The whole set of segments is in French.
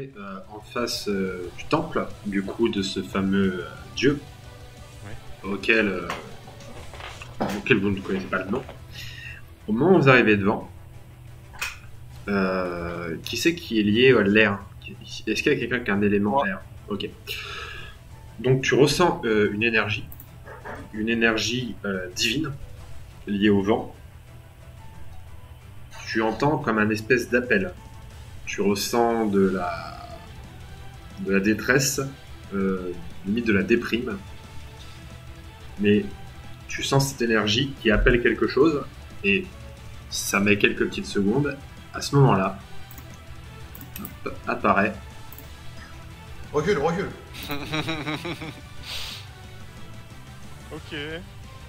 retrouver en face du temple, du coup, de ce fameux dieu, auquel, auquel vous ne connaissez pas le nom. Au moment où vous arrivez devant, qui c'est qui est lié à l'air? Est-ce qu'il y a quelqu'un qui a un élément air? Ok. Donc tu ressens une énergie divine liée au vent. Tu entends comme un espèce d'appel. Tu ressens de la détresse, limite de la déprime. Mais tu sens cette énergie qui appelle quelque chose et ça met quelques petites secondes. À ce moment-là, apparaît. Recule.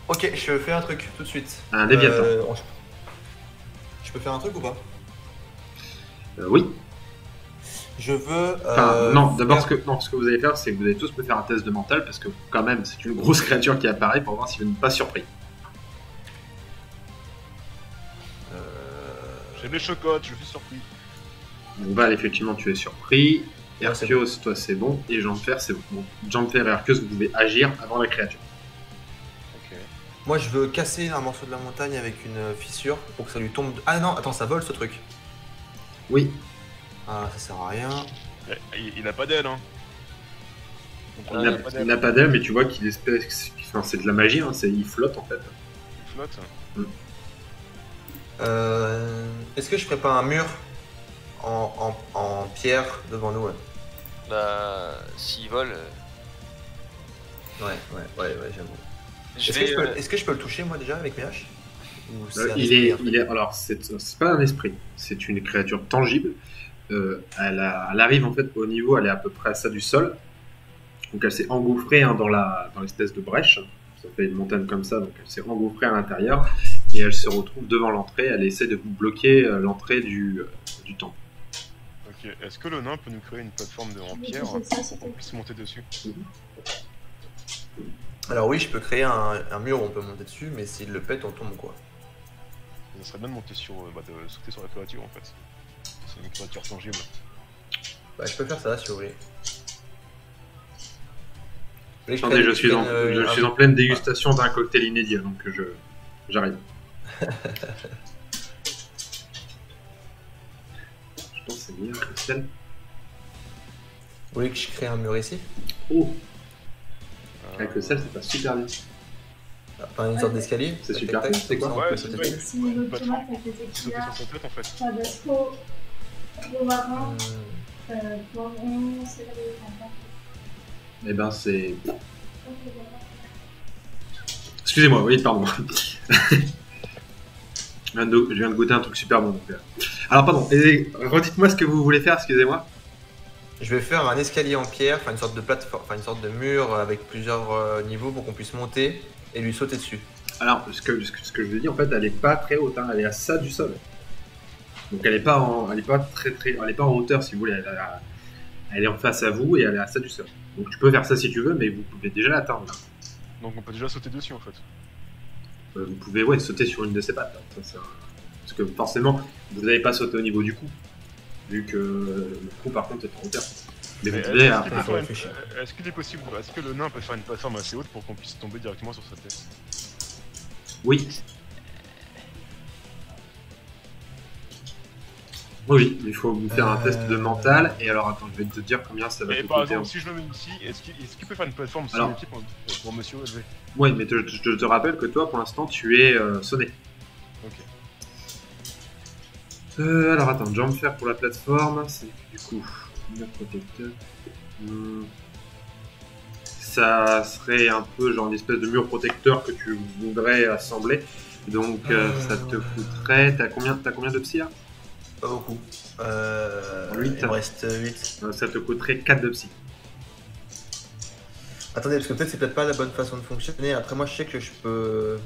Ok, je fais un truc tout de suite. Un Léviathan. Je peux faire un truc ou pas? Oui. Je veux. Non, d'abord, ce que vous allez faire, c'est que vous allez tous me faire un test de mental parce que, quand même, c'est une grosse créature qui apparaît pour voir si vous n'êtes pas surpris. J'ai des chocottes, je suis surpris. Donc, Val, effectivement, tu es surpris. Arceus, toi, c'est bon. Et Jean-Fer, c'est bon. Donc, Jean-Fer et Arceus, vous pouvez agir avant la créature. Ok. Moi, je veux casser un morceau de la montagne avec une fissure pour que ça lui tombe. Ah non, attends, ça vole ce truc. Oui. Ah, ça sert à rien. Il a pas d'aile, hein. Il n'a pas d'aile, mais tu vois qu'il espèce. Enfin, c'est de la magie, hein. Il flotte en fait. Il flotte. Est-ce que je ferais pas un mur en pierre devant nous? Bah, s'il vole. Ouais, j'avoue. Je Est-ce que je peux le toucher moi déjà avec mes haches? Ou c'est un Il esprit, est. Alors, c'est pas un esprit. C'est une créature tangible. Elle arrive en fait au niveau, elle est à peu près à ça du sol. Donc elle s'est engouffrée dans l'espèce de brèche. Ça fait une montagne comme ça, donc elle s'est engouffrée à l'intérieur et elle se retrouve devant l'entrée. Elle essaie de bloquer l'entrée du temple. Ok, est-ce que le nain peut nous créer une plateforme en pierre pour qu'on puisse monter dessus? Alors oui, je peux créer un mur où on peut monter dessus, mais s'il le pète, on tombe quoi. Ça serait bien de monter de sauter sur la créature en fait. C'est une créature tangible. Bah je peux faire ça si vous voulez. Attendez, je suis en pleine dégustation d'un cocktail inédit, donc j'arrive. Je pense que c'est meilleur que celle. Vous voulez que je crée un mur ici? Oh, avec le sel, c'est pas super bien. Pas une sorte d'escalier? C'est super. C'est quoi? Ouais, Si niveau de tomate avec les Sauter épinards, sur sa tête en fait. tabasco, romarin, poivron, céleri, printemps. Eh ben, c'est. Excusez-moi, oui, pardon. Je viens de goûter un truc super bon. Alors, pardon, redites-moi ce que vous voulez faire, excusez-moi. Je vais faire un escalier en pierre, enfin une sorte de plateforme, enfin une sorte de mur avec plusieurs niveaux pour qu'on puisse monter et lui sauter dessus. Alors, ce que je vous dis, en fait, elle est pas très haute, hein, elle est à ça du sol. Donc, elle est pas en hauteur, si vous voulez. Elle est en face à vous et elle est à ça du sol. Donc, tu peux faire ça si tu veux, mais vous pouvez déjà l'atteindre. Donc on peut déjà sauter dessus en fait. Vous pouvez sauter sur une de ses pattes. Hein. Ça, parce que forcément, vous n'allez pas sauter au niveau du cou. Vu que le cou, par contre, est en hauteur. Mais vous pouvez après. Est-ce qu'il est possible, est-ce que le nain peut faire une plateforme assez haute pour qu'on puisse tomber directement sur sa tête? Oui. Oui, il faut me faire un test de mental. Et alors, attends, je vais te dire combien ça va te par coûter. exemple, si je le mets ici, est-ce qu'il peut faire une plateforme sur le pied pour monsieur élevé? Oui, mais je te rappelle que toi, pour l'instant, tu es sonné. Ok. Alors, attends, jump faire pour la plateforme, c'est du coup mur protecteur. Ça serait un peu genre une espèce de mur protecteur que tu voudrais assembler. Donc, ça te coûterait. T'as combien de psy là? Pas beaucoup. 8. Il me reste 8. Ça te coûterait 4 de psy. Attendez, parce que peut-être c'est peut-être pas la bonne façon de fonctionner. Après moi je sais que je peux...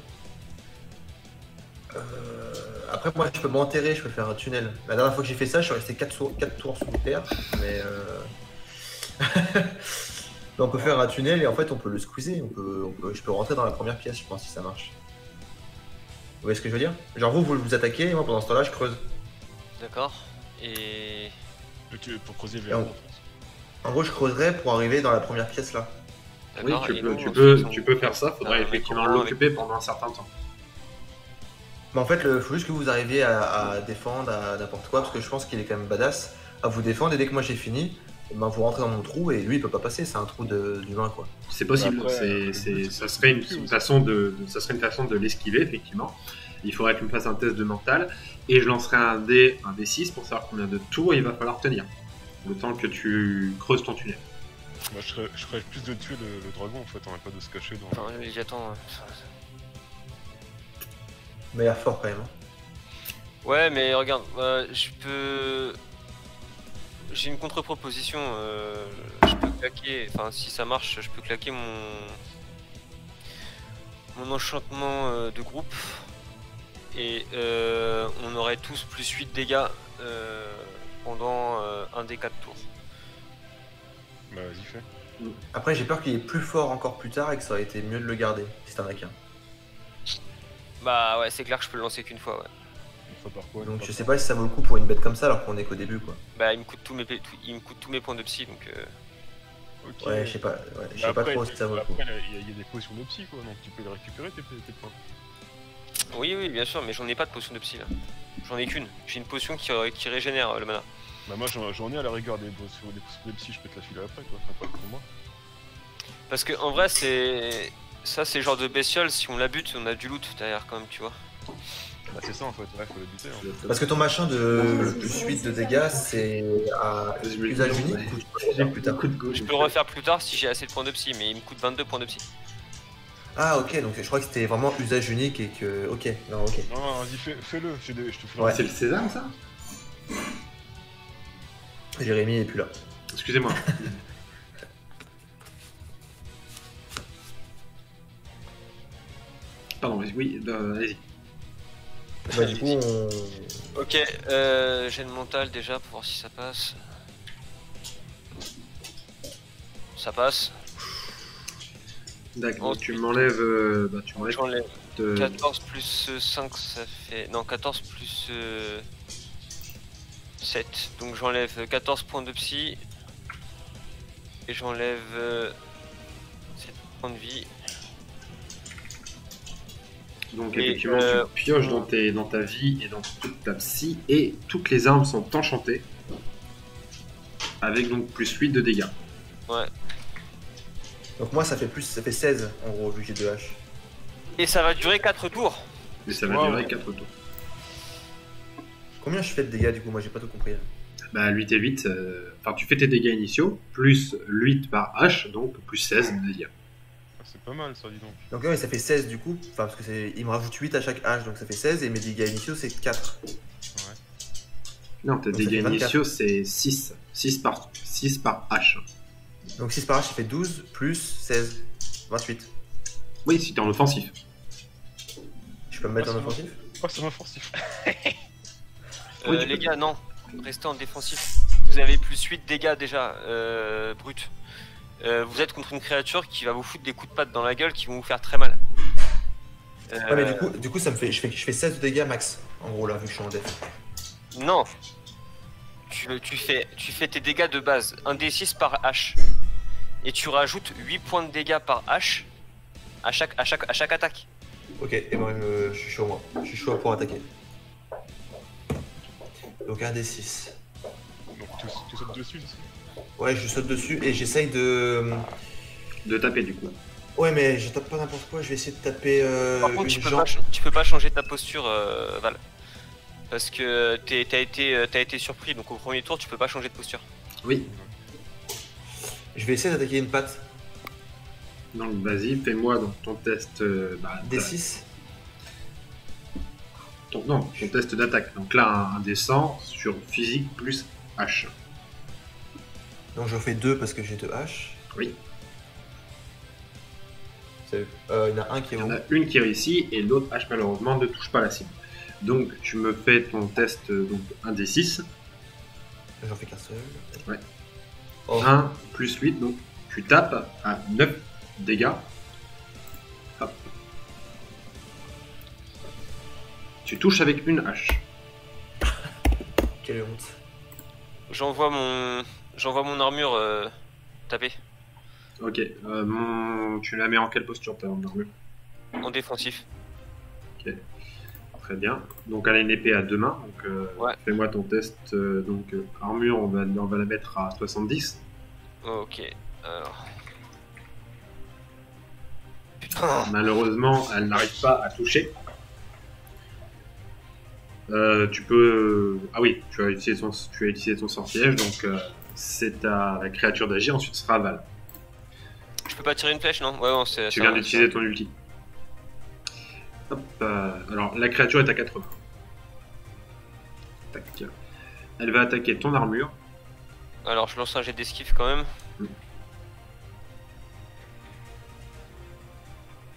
Après moi je peux m'enterrer, je peux faire un tunnel. La dernière fois que j'ai fait ça, je suis resté 4 tours sous terre. Mais on peut faire un tunnel et en fait on peut le squeezer. Je peux rentrer dans la première pièce, je pense, si ça marche. Vous voyez ce que je veux dire? Genre vous attaquez et moi pendant ce temps-là je creuse. D'accord. Et. Pour creuser Et vers en- où, en fait. En gros, je creuserais pour arriver dans la première pièce là. Oui, D'accord, tu et peux, nous, tu on peux, fait- tu peux faire ça, faudrait Ah, effectivement mais comment l'occuper pendant un certain temps. Mais en fait, il faut juste que vous arriviez à défendre à n'importe quoi, parce que je pense qu'il est quand même badass à vous défendre. Et dès que moi j'ai fini, ben, vous rentrez dans mon trou et lui il peut pas passer, c'est un trou d'humain quoi. C'est possible, Après, ça serait une façon de l'esquiver, effectivement. Il faudrait que tu me fasses un test de mental, et je lancerai un D6 pour savoir combien de tours il va falloir tenir, le temps que tu creuses ton tunnel. Moi, je ferais plus de tuer le dragon, en fait, on pas de se cacher dans... Enfin, Léviathan. Mais il a fort quand même. Hein. Ouais, mais regarde, je peux. J'ai une contre-proposition. Je peux claquer. Enfin, si ça marche, je peux claquer mon enchantement de groupe. Et on aurait tous plus 8 dégâts pendant un des 4 tours. Bah, vas-y, fais. Après, j'ai peur qu'il est plus fort encore plus tard et que ça aurait été mieux de le garder si t'en as qu'un. Bah ouais, c'est clair que je peux le lancer qu'une fois, ouais. Une fois par quoi une Donc fois je sais par- pas si ça vaut le coup pour une bête comme ça alors qu'on est qu'au début quoi. Bah il me coûte tous mes points de psy, donc Ok. Ouais, je sais pas, je sais pas Après, trop si ça vaut le coup. après, il y a des potions de psy, quoi, donc tu peux les récupérer, tes points. oui, bien sûr, mais j'en ai pas de potion de psy là. J'en ai qu'une. J'ai une potion qui régénère le mana. Bah, moi, j'en ai à la rigueur des potions de psy, je peux te la filer après, quoi. Enfin, pas pour moi. Parce que en vrai, c'est le genre de bestiole, si on la bute, on a du loot derrière quand même, tu vois. Bah, c'est ça, en fait, ouais, faut le buter. Hein. Parce que ton machin de plus 8 de dégâts c'est à usage unique ou tu peux le faire plus tard. Je peux le refaire plus tard si j'ai assez de points de psy, mais il me coûte 22 points de psy. Ah ok, donc je crois que c'était vraiment usage unique et que... Ok, non ok. Non, vas-y, fais-le, je te fais Ouais. C'est le sésame, ça? Jérémy est plus là. Excusez-moi. Pardon, oui, allez-y. Bah du coup on... Ok, j'ai le mental déjà pour voir si ça passe. Ça passe. D'accord, Ensuite, tu m'enlèves. Tu m'enlèves. J'enlève de- 14 plus 5, ça fait... Non, 14 plus 7. Donc j'enlève 14 points de psy. Et j'enlève 7 points de vie. Donc, Et, effectivement, tu pioches dans ta vie et dans toute ta psy, et toutes les armes sont enchantées. Avec donc plus 8 de dégâts. Ouais. Donc moi ça fait 16 en gros vu que j'ai 2 haches. Et ça va durer 4 tours. Mais ça va Wow. durer 4 tours. Combien je fais de dégâts du coup? Moi j'ai pas tout compris. Là. Bah, 8 et 8, enfin, tu fais tes dégâts initiaux, plus 8 par hache, donc plus 16 de dégâts. Ah, c'est pas mal, ça, dis donc. Donc ouais, ça fait 16 du coup, enfin parce que il me rajoute 8 à chaque hache donc ça fait 16 et mes dégâts initiaux c'est 4. Non, tes Donc, ça dégâts fait 24. initiaux, c'est 6. 6 par hache. Donc 6 par hache ça fait 12 plus 16, 28. Oui, si t'es en offensif. Je peux me mettre Ah, en c'est offensif? Oh, c'est offensif. Oui, tu Les peux. gars, non. Restez en défensif. Vous avez plus 8 dégâts déjà, brut. Vous êtes contre une créature qui va vous foutre des coups de patte dans la gueule qui vont vous faire très mal. Ouais mais du coup ça me fait, je fais 16 de dégâts max en gros là vu que je suis en def. Non. Tu fais tes dégâts de base, 1 d6 par hache. Et tu rajoutes 8 points de dégâts par hache à chaque attaque. Ok, et ben je suis chaud moi, je suis chaud pour attaquer. Donc un des 6. Donc, tu sautes dessus, c'est ça? Ouais je saute dessus et j'essaye de... De taper, du coup. Ouais mais je tape pas n'importe quoi, je vais essayer de taper Par contre, une jambe. tu peux pas changer ta posture, Val. Parce que t'as été surpris, donc au premier tour, tu peux pas changer de posture. Oui. Je vais essayer d'attaquer une patte. Donc, vas-y, fais-moi donc ton test. Des 6. Ton test d'attaque. Donc là, un des 100 sur physique plus hache. Donc j'en fais 2 parce que j'ai 2 haches. Oui. Il y en a un qui est Il y en où? a une qui réussit et l'autre hache, malheureusement, ne touche pas la cible. Donc, tu me fais ton test, donc un des 6. J'en fais qu'un seul. Ouais. Oh. 1 plus 8, donc tu tapes à 9 dégâts. Hop. Tu touches avec une hache. Quelle honte. j'envoie mon armure taper Ok, tu la mets en quelle posture ta armure? en défensif. Très bien. Donc elle a une épée à deux mains. Donc Ouais. fais-moi ton test. Armure, on va la mettre à 70. Ok. Alors. Putain. Malheureusement, elle n'arrive pas à toucher. Tu peux. Ah oui, tu as utilisé ton sortilège, donc c'est à la créature d'agir. Ensuite, ce sera Val. Je peux pas tirer une flèche, non? Ouais, non, c'est. Tu viens d'utiliser ton ulti. Hop, alors la créature est à 80. Tac. Elle va attaquer ton armure. Alors, je lance un jet d'esquive quand même.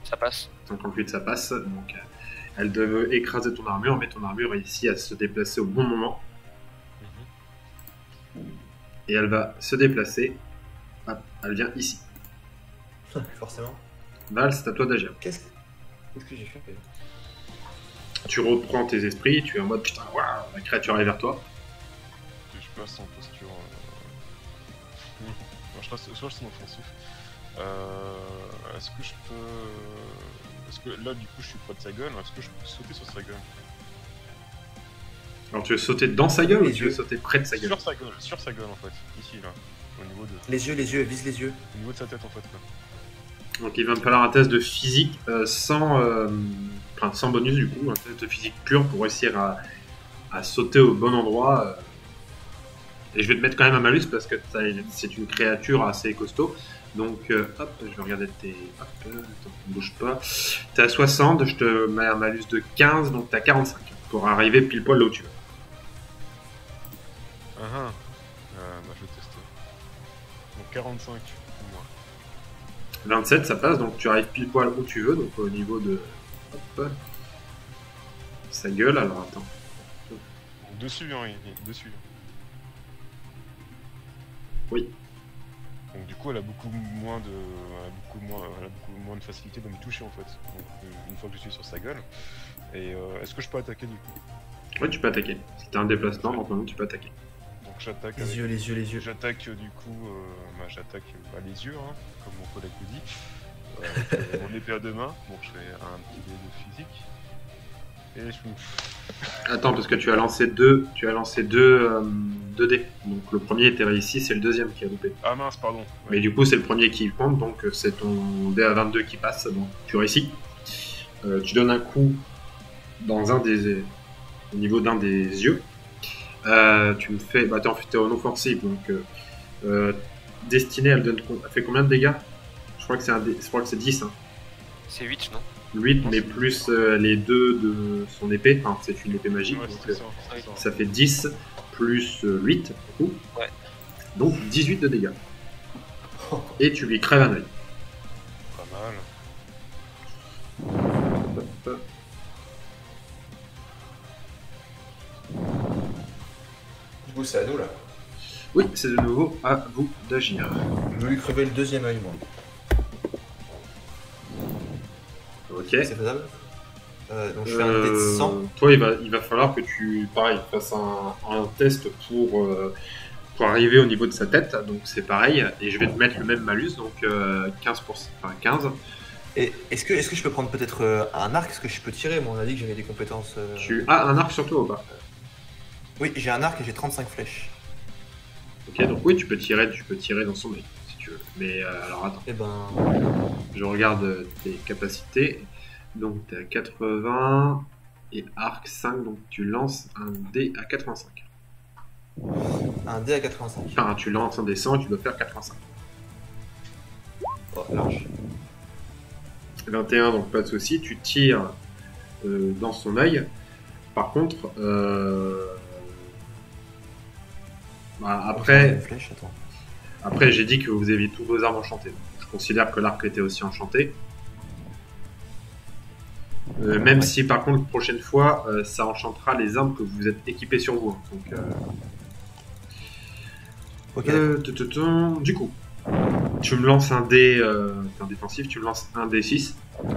Ça passe. 58, ça passe. Donc, elle devait écraser ton armure, mais ton armure réussit à se déplacer au bon moment. Et elle va se déplacer. Hop, elle vient ici. Forcément. Val, c'est à toi d'agir. Qu'est-ce que j'ai fait? Tu reprends tes esprits, tu es en mode putain, waouh, la créature est vers toi. Je passe en posture. Non, je reste en offensif. Est-ce que je peux. Est-ce que là, du coup, je suis près de sa gueule? Est-ce que je peux sauter sur sa gueule? Alors tu veux sauter dans sa gueule ou Les tu veux yeux. sauter près de sa gueule? Sur sa gueule en fait. Ici, là. Au niveau de, Les yeux, vise les yeux. au niveau de sa tête en fait. Là. Donc il va me falloir un test de physique sans bonus du coup, un test de physique pur pour réussir à sauter au bon endroit. Et je vais te mettre quand même un malus parce que c'est une créature assez costaud. Donc hop, je vais regarder tes... Hop, attends, ne bouge pas. T'es à 60, je te mets un malus de 15, donc t'as 45 pour arriver pile poil là où tu veux. Bah, je vais tester. Donc 45 pour moi. 27, ça passe, donc tu arrives pile poil où tu veux, donc au niveau de... Hop. Sa gueule, alors attends. Donc dessus, hein, il est dessus. Oui. Donc du coup, elle a beaucoup moins de facilité de me toucher en fait. Donc, une fois que je suis sur sa gueule. Et est-ce que je peux attaquer du coup? Oui, tu peux attaquer. Si t'as un déplacement, normalement tu peux attaquer. Donc j'attaque Les avec... yeux, les yeux. J'attaque du coup, j'attaque les yeux, hein, comme mon collègue vous dit. Avec mon épée à deux mains. Bon, je fais un petit dé de physique. Et je me... Attends, parce que tu as lancé deux dés. Donc le premier était réussi, c'est le deuxième qui a loupé. Ah mince, pardon. Ouais. Mais du coup, c'est le premier qui compte, donc c'est ton dé à 22 qui passe, donc tu réussis. Tu donnes un coup au niveau d'un des yeux. Tu me fais... Bah, t'es en offensive, donc... Destinée, elle fait combien de dégâts? Je crois que c'est 10, hein. C'est 8, non? 8, mais plus les deux de son épée. Enfin, c'est une épée magique, Ouais, donc c'est ça. ça fait 10 plus 8, du coup. Ouais. Donc 18 de dégâts. Et tu lui crèves un œil. Pas mal. Du coup, c'est à nous là. Oui, c'est de nouveau à vous d'agir. Je vais lui crever le deuxième œil, moi. Ok. C'est faisable? Donc je fais un dé de 100. Toi, il va falloir que tu, pareil, fasses un test pour arriver au niveau de sa tête. Donc c'est pareil. Et je vais te mettre le même malus, donc 15%. Enfin 15. Et est-ce que je peux prendre peut-être un arc? Est-ce que je peux tirer? Moi, on a dit que j'avais des compétences. Tu as un arc sur toi ou pas? Oui, j'ai un arc et j'ai 35 flèches. Ok, donc oui, tu peux tirer dans son œil, si tu veux. Mais alors attends. Eh ben. Je regarde tes capacités. Donc t'es à 80 et arc 5, donc tu lances un dé à 85. Un dé à 85. Enfin, tu lances un dé 100 et tu dois faire 85. Oh, large. 21, donc pas de souci, tu tires dans son œil. Par contre, après, Une flèche, attends. après j'ai dit que vous aviez tous vos armes enchantées. Je considère que l'arc était aussi enchanté. Même si par contre, prochaine fois, ça enchantera les armes que vous êtes équipées sur vous. Donc, Ok. du coup, tu me lances un dé, t'es en défensif, tu me lances un dé 6. Un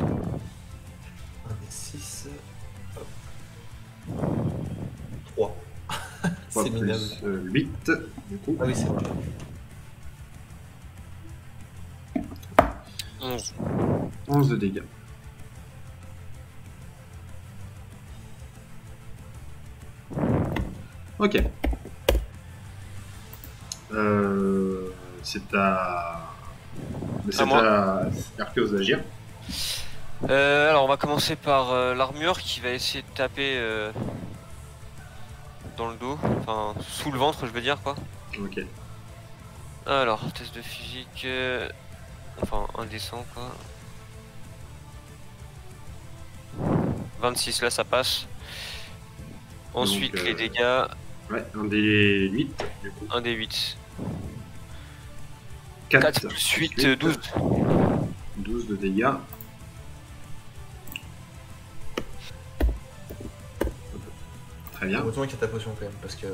dé 6. 3. 3 C'est plus minable. 8, du coup. Ah oui, c'est vrai. 11. 11 de dégâts. Ok. C'est à... C'est moi. à Arceus d'agir. Alors on va commencer par l'armure qui va essayer de taper dans le dos, enfin sous le ventre je veux dire quoi. Ok. Alors test de physique, enfin indécent quoi. 26 là ça passe. Ensuite Donc, les dégâts, Ouais, un des 8, du coup. un des 8. 4, 4 plus 8, 12. 12 de dégâts. Très bien. Heureusement qu'il y a ta potion quand même, parce que.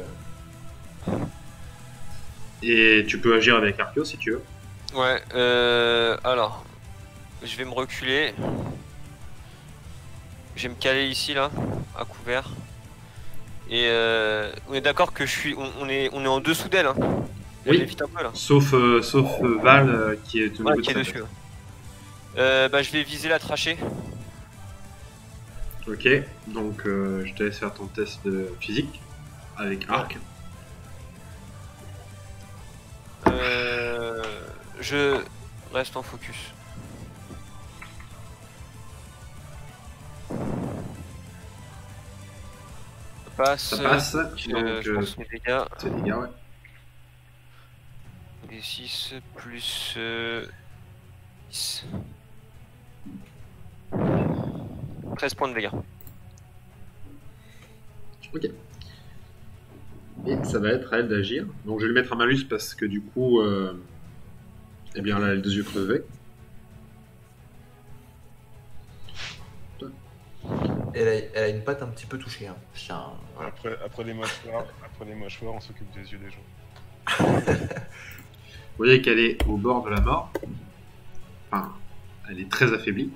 Et tu peux agir avec Arceus si tu veux. Ouais, alors je vais me reculer. Je vais me caler ici là, à couvert. Et on est d'accord que on est en dessous d'elle. Hein. Elle Oui. évite un peu là. Sauf Val qui est au niveau Ouais, de qui est sa dessus. tête. Bah je vais viser la trachée. Ok, donc je te laisse faire ton test de physique avec arc. Je reste en focus. Ça passe, donc Je pense mes dégâts. c'est dégâts, ouais. Des 6 plus 10. 13 points de dégâts. Ok. Et ça va être à elle d'agir. Donc je vais lui mettre un malus parce que du coup, eh bien là, elle a les deux yeux crevés. Elle a une patte un petit peu touchée. Hein. Voilà. Après les mâchoires, on s'occupe des yeux des gens. Vous voyez qu'elle est au bord de la mort. Enfin, elle est très affaiblie.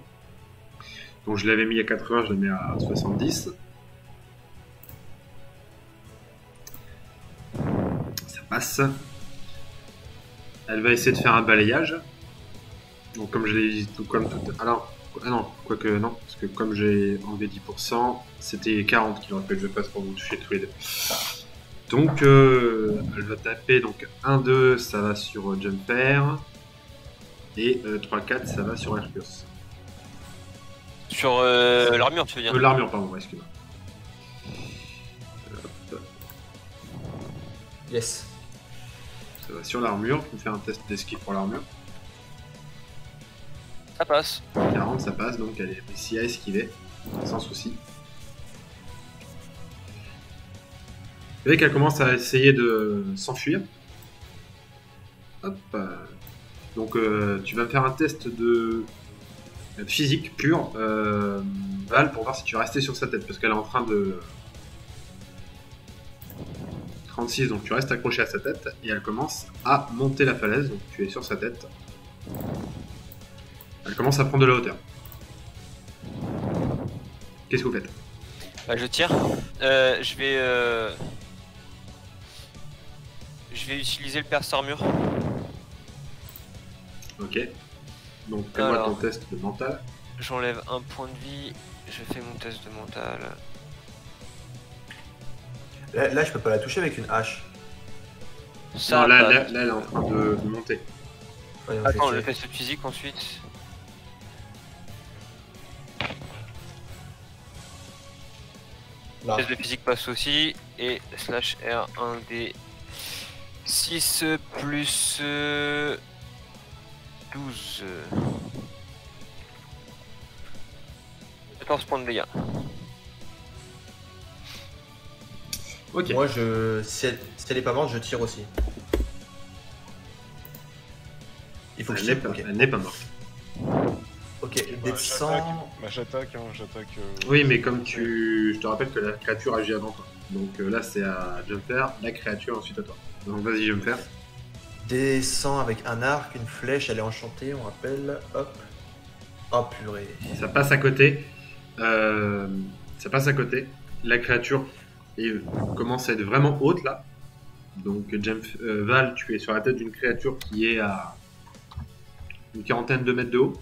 Donc je l'avais mis à 80, je la mets à 70. Ça passe. Elle va essayer de faire un balayage. Donc comme je l'ai dit, tout comme tout... Alors, ah non, quoique non, parce que comme j'ai enlevé 10%, c'était 40 qu'il aurait fallu que je fasse pour vous toucher tous les deux. Donc elle va taper, donc 1-2 ça va sur Jumper, et 3-4 ça va sur Arceus. Sur l'armure, tu veux dire? L'armure, pardon, excuse-moi. Yes. Ça va sur l'armure, tu me fais un test d'esquive pour l'armure. Ça passe. 40 ça passe, donc elle est réussi à esquiver, sans souci. Vous voyez qu'elle commence à essayer de s'enfuir. Hop. Donc tu vas me faire un test de physique pur, Val, pour voir si tu vas rester sur sa tête, parce qu'elle est en train de... 36, donc tu restes accroché à sa tête, et elle commence à monter la falaise, donc tu es sur sa tête. Elle commence à prendre de la hauteur. Qu'est-ce que vous faites? Bah, je tire. Je vais utiliser le perce armure. Ok. Donc fais-moi Alors. ton test de mental. J'enlève un point de vie. Je fais mon test de mental. Là, je peux pas la toucher avec une hache. Ça Non, là, passe. elle est en train de monter. Ouais, donc, Attends, je le vais tirer. test physique ensuite. Là. Test de physique passe aussi. Et slash R 1 d 6 plus 12. 14 points de dégâts. Ok. Moi, si elle est pas morte, je tire aussi. Il faut que je tire. Ok, Elle n'est pas morte. ok. Bah, Descends. j'attaque. Oui, mais comme je te rappelle que la créature agit avant toi. Donc là, c'est à Jumper, la créature ensuite à toi. Donc vas-y, Jumper. Descends avec un arc, une flèche, elle est enchantée, on rappelle. Hop. Oh purée. Ça passe à côté. Ça passe à côté. La créature et commence à être vraiment haute là. Donc Val, tu es sur la tête d'une créature qui est à une quarantaine de mètres de haut,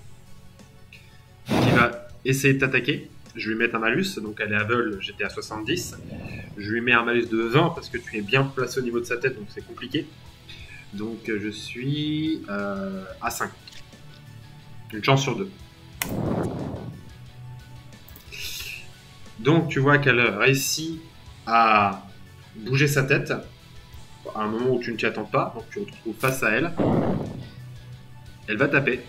qui va essayer de t'attaquer. Je lui mets un malus, donc elle est aveugle, j'étais à 70. Je lui mets un malus de 20 parce que tu es bien placé au niveau de sa tête, donc c'est compliqué. Donc je suis à 5. Une chance sur 2. Donc tu vois qu'elle réussit à bouger sa tête à un moment où tu ne t'y attends pas, donc tu te retrouves face à elle. Elle va taper.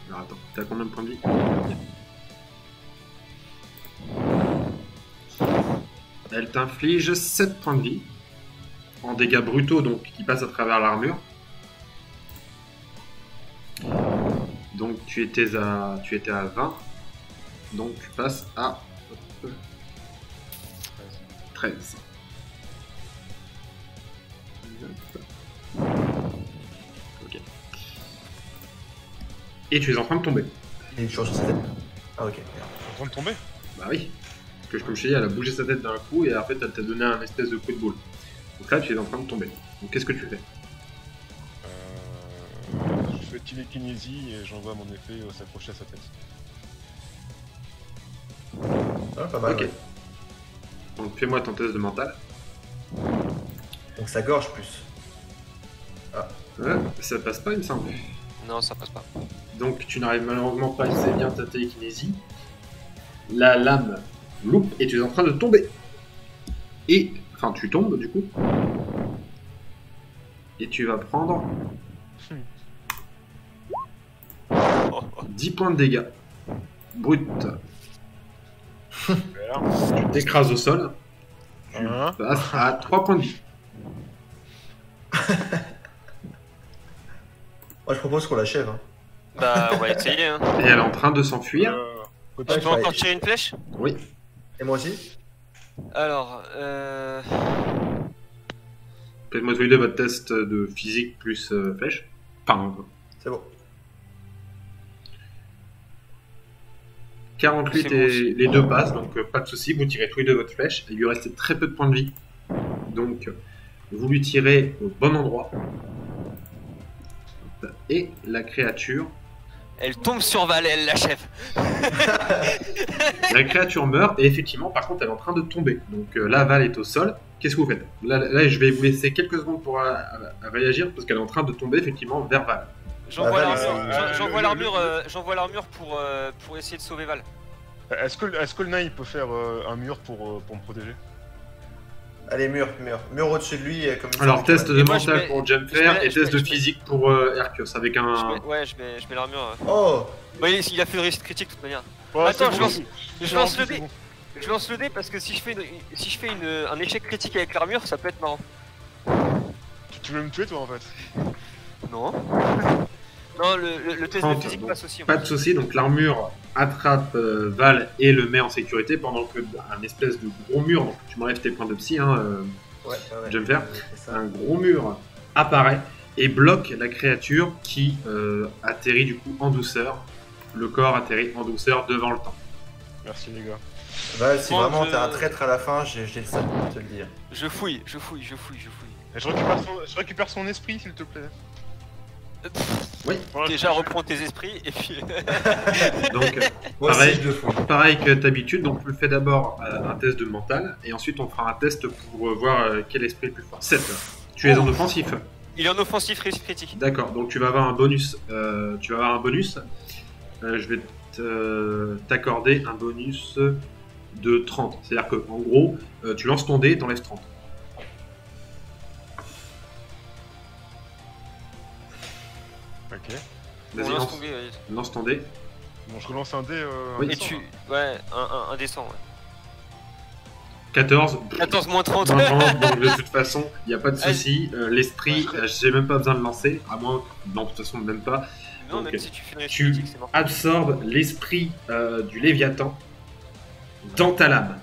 Alors attends, t'as combien de points de vie? Elle t'inflige 7 points de vie en dégâts brutaux, donc qui passent à travers l'armure. Donc tu étais à 20, donc tu passes à 13. Ok. Et tu es en train de tomber. Il est toujours sur sa tête. Ah ok. En train de tomber? Bah oui. Parce que comme je t'ai dit, elle a bougé sa tête d'un coup et en fait elle t'a donné un espèce de coup de boule. Donc là tu es en train de tomber. Donc qu'est-ce que tu fais? Je fais télékinésie et j'envoie mon épée s'approcher à sa tête. Ah, pas mal. Ok. Ouais. Donc fais-moi ton test de mental. Donc ça gorge plus. Ouais, ça passe pas il me semble. Non, ça passe pas. Donc tu n'arrives malheureusement pas à utiliser bien ta télékinésie. La lame loupe et tu es en train de tomber. Et, enfin tu tombes du coup. Et tu vas prendre 10 points de dégâts. Brut. Super. Tu t'écrases au sol. Tu Hein? passes à 3 points de vie. Moi je propose qu'on l'achève. Hein. Bah, on va essayer. Hein. Et elle est en train de s'enfuir. Tu Ouais, peux encore tirer une flèche? Oui. Et moi aussi. Alors, Faites-moi tous les deux votre test de physique plus flèche. Pardon. C'est bon. 48 C'est bon et aussi. les deux passent, donc pas de souci. Vous tirez tous les deux votre flèche. Il lui restait très peu de points de vie. Donc vous lui tirez au bon endroit. Et la créature... elle tombe sur Val et elle l'achève. La créature meurt et effectivement, par contre, elle est en train de tomber. Donc là, Val est au sol. Qu'est-ce que vous faites là, je vais vous laisser quelques secondes pour réagir parce qu'elle est en train de tomber effectivement vers Val. J'envoie Val, l'armure, le- j'envoie l'armure pour essayer de sauver Val. Est-ce que le nain il peut faire un mur pour me protéger? Allez, mur au-dessus de lui. Comme Alors, ça, test de Et moi, je mental mets- pour Jumper je mets- et je test mets- de je mets- physique pour Hercule avec un... Je mets l'armure. Oh. Bah, il a fait le risque critique de toute manière. Ouais, Attends, c'est je bon. lance- je lance le C'est dé. bon. Je lance le dé parce que si je fais un échec critique avec l'armure, ça peut être marrant. Tu veux me tuer toi en fait? Non. Non, le test de Enfin, physique bon, passe aussi. Pas de souci, donc l'armure attrape Val et le met en sécurité pendant que un espèce de gros mur, donc tu m'enlèves tes points de psy, hein, Ouais. Jumper. C'est ça. un gros mur apparaît et bloque la créature qui atterrit du coup en douceur. Le corps atterrit en douceur devant le temps. Merci les gars. Bah, si Moi, vraiment je- t'es un traître à la fin, j'ai le seum de te le dire. Je fouille. Et je récupère son esprit s'il te plaît. Oui. Voilà, Déjà, je- reprends tes esprits et puis. Donc Moi Pareil. aussi, je le fous. pareil que d'habitude, donc on fait d'abord un test de mental et ensuite on fera un test pour voir quel esprit est le plus fort. 7. Tu es en offensif. Il est en offensif risque critique. D'accord, donc tu vas avoir un bonus. Je vais t'accorder un bonus de 30. C'est-à-dire que en gros, tu lances ton dé et t'enlèves 30. Ok. On Vas-y, lance lance, tomber. lance ton dé. Bon, je relance un dé. Oui. Et tu. Ouais, un descend. Ouais. 14. 14 moins 30. Moins 30, donc de toute façon, il n'y a pas de souci. L'esprit, j'ai même pas besoin de lancer, à moins que... Non, de toute façon, même pas. Non, Donc, même si tu fais une risque tu critique, c'est mort. absorbes l'esprit du Léviathan dans ta lame.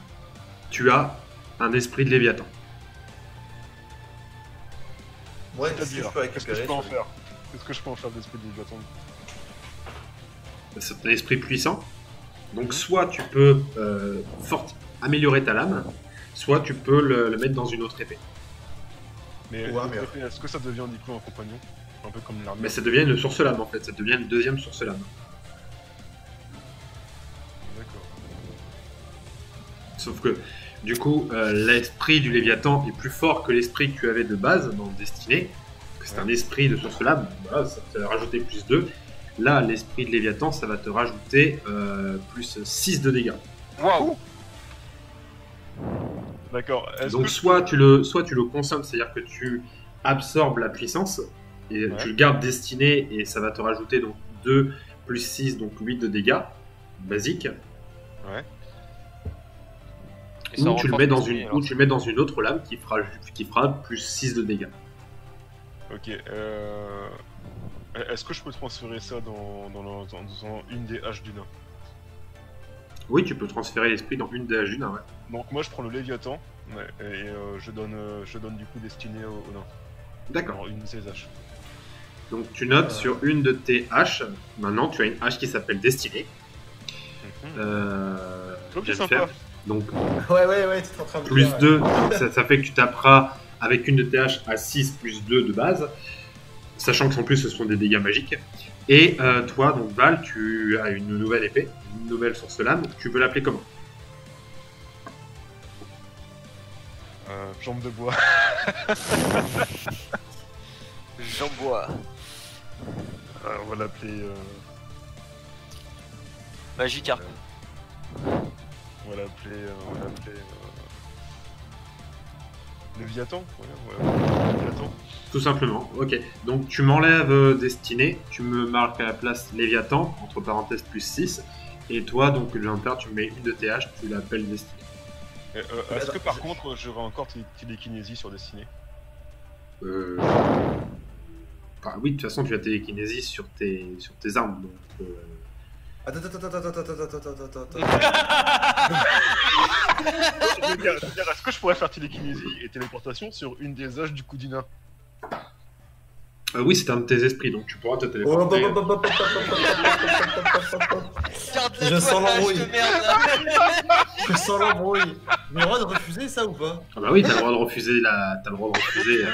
Tu as un esprit de Léviathan. Ouais, si je C'est-à-dire, peux qu'est-ce que je récupérer. peux en faire? Qu'est-ce que je peux en faire de l'esprit de Léviathan? C'est un esprit puissant Donc soit tu peux améliorer ta lame, soit tu peux le mettre dans une autre épée. Mais Ou armure. est-ce que ça devient du coup un compagnon? Un peu comme l'armure. Mais ça devient une source lame en fait, ça devient une deuxième source lame. D'accord. Sauf que du coup, l'esprit du Léviathan est plus fort que l'esprit que tu avais de base dans Destinée. C'est un esprit de source lame, voilà, ça te rajouter plus 2. Là, l'esprit de Léviathan, ça va te rajouter plus 6 de dégâts. Waouh. D'accord. Est-ce Donc que soit tu le consommes, c'est-à-dire que tu absorbes la puissance et Ouais. tu le gardes destiné et ça va te rajouter donc 2 plus 6, donc 8 de dégâts basiques. Ouais. Et ça Ou tu le renforce mets dans l'esprit, une alors. ou tu le mets dans une autre lame qui fera plus 6 de dégâts. Ok. Est-ce que je peux transférer ça dans une des haches du nain? Oui, tu peux transférer l'esprit dans une des haches du nain, ouais. Donc moi je prends le Léviathan ouais, et je donne du coup Destinée au nain. D'accord. Alors une de ses haches. Donc tu notes sur une de tes haches, maintenant tu as une hache qui s'appelle Destinée. Ok, Je viens de sympa. faire. Donc Ouais, tu es en train de plus dire, 2, ça fait que tu taperas avec une de tes haches à 6 plus 2 de base, sachant que en plus ce sont des dégâts magiques. Et toi, donc Val, tu as une nouvelle épée, une nouvelle source lame, tu veux l'appeler comment? Jambe de bois. J'en bois. On va l'appeler. Magikarp. On va l'appeler. Léviathan. Ouais, Léviathan. Tout simplement, ok. Donc tu m'enlèves Destinée, tu me marques à la place Léviathan, entre parenthèses plus 6, et toi, donc le Jumper, tu mets une de tes haches, tu l'appelles Destinée. Est-ce que par contre j'aurai encore télékinésie sur Destinée? Bah oui, de toute façon, tu as télékinésie sur tes armes, donc... Attends. Je veux dire, est-ce que je pourrais faire télékinésie et téléportation sur une des haches du coup du nain? oui, c'est un de tes esprits, donc tu pourras te Oh, téléporter. Garde la Je sens toile, l'embrouille. de merde là. Je sens l'embrouille. J'ai le droit de refuser ça ou pas? Ah bah oui, t'as le droit de refuser t'as le droit de refuser...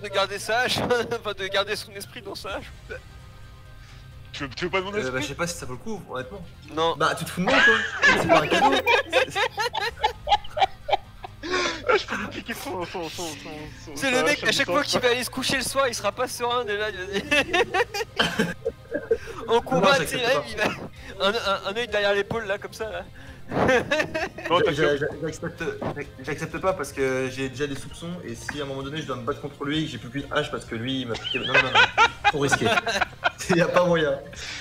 De garder sa hache, enfin de garder son esprit dans sa hache. Tu veux pas demander Je sais pas si ça vaut le coup, honnêtement. Non. Bah, tu te fous de moi, quoi? C'est pas un cadeau. Je peux lui piquer son. C'est le mec, à chaque fois qu'il va aller se coucher le soir, il sera pas serein déjà. En combat, tu sais, j'accepte il va. Un œil derrière l'épaule là, comme ça là. Non, t'as J'accepte pas parce que j'ai déjà des soupçons et si à un moment donné je dois me battre contre lui et que j'ai plus qu'une hache parce que lui il m'a piqué. Non, trop risqué. Y a pas moyen.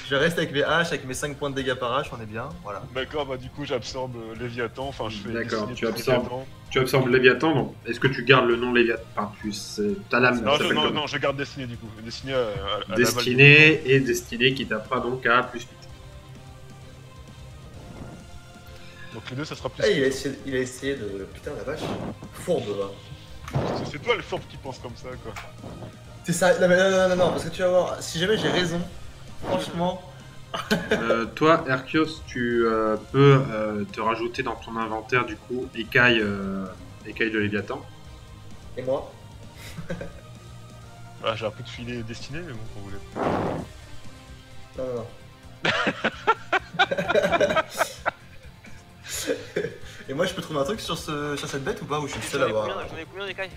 Je reste avec mes haches, avec mes 5 points de dégâts par hache, on est bien, voilà. D'accord, bah du coup j'absorbe Léviathan, enfin je fais. D'accord, dessiner tu tout absorbes. Léviathan. Tu absorbes Léviathan, donc est-ce que tu gardes le nom Léviathan? Enfin, ta lame Non, s'appelle comment? non, je garde Destiné du coup. Destiné à Destinée et Destinée qui tapera donc à plus 8. Donc les deux ça sera plus. Eh, il a essayé de. Putain la vache. Fourbe va. C'est toi le fourbe qui pense comme ça quoi. C'est ça, non, parce que tu vas voir, si jamais j'ai raison, franchement. Toi, Herkios, tu peux te rajouter dans ton inventaire du coup écaille de Léviathan. Et moi? Ah, j'ai un peu de filet Destiné, mais bon, quand vous voulez. Non. Et moi je peux trouver un truc sur cette bête ou pas? Ou je suis le seul à avoir. J'en ai combien d'écailles?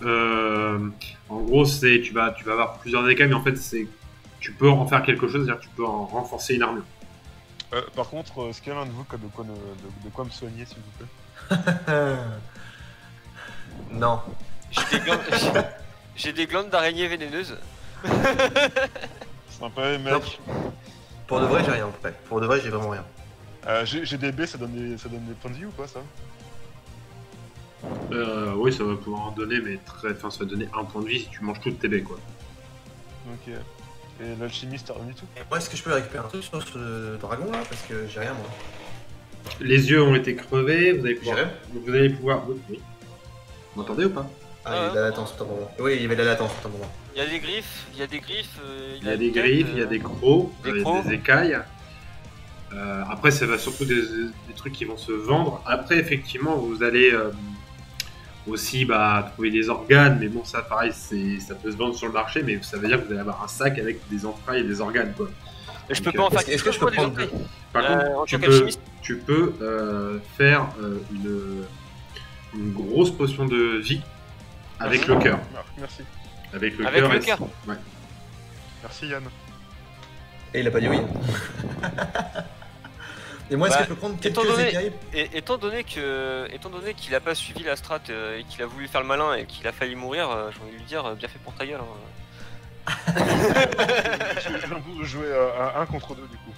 En gros, tu vas avoir plusieurs écailles, mais en fait, tu peux en faire quelque chose, c'est-à-dire que tu peux en renforcer une armure. Par contre, est-ce qu'il y a l'un de vous qui a de quoi me soigner s'il vous plaît? Non. J'ai des glandes d'araignée vénéneuses. Sympa les Non. mecs. Pour de vrai j'ai rien en fait. Pour de vrai j'ai vraiment rien. J'ai des baies, ça donne des points de vie ou pas ça? Oui, ça va pouvoir en donner, mais ça va donner un point de vie si tu manges toutes tes baies, quoi. Ok. Et l'alchimiste, t'as rien du tout? Et moi est-ce que je peux récupérer un truc sur ce dragon là? Parce que j'ai rien moi. Les yeux ont été crevés, vous allez pouvoir... J'ai rien. Vous allez pouvoir... Oui. Vous m'entendez ou pas? Ah, il y a de la latence tout un moment. Oui, il y avait de la latence tout un moment. Il y a des griffes, Il y a des griffes, il y a des crocs, Des il y a crocs. des écailles. Après, ça va surtout des trucs qui vont se vendre. Après, effectivement, vous allez aussi trouver des organes, mais bon, ça, pareil, ça peut se vendre sur le marché, mais ça veut dire que vous allez avoir un sac avec des entrailles et des organes, quoi. Et je Donc, peux pas en faire est-ce que je peux prendre deux? Par en contre, tant tu qu'alchimiste. peux faire une grosse potion de vie avec le cœur. Ah, merci. Avec le Avec cœur. le cœur. Ouais. Merci Yann. Et il a pas dit oui. Et moi, est-ce Bah, que je peux prendre étant quelques donné- écailles? Et étant donné qu'il a pas suivi la strat et qu'il a voulu faire le malin et qu'il a failli mourir, j'ai envie de lui dire bien fait pour ta gueule. Hein. J'ai l'impression de jouer à 1 contre 2 du coup.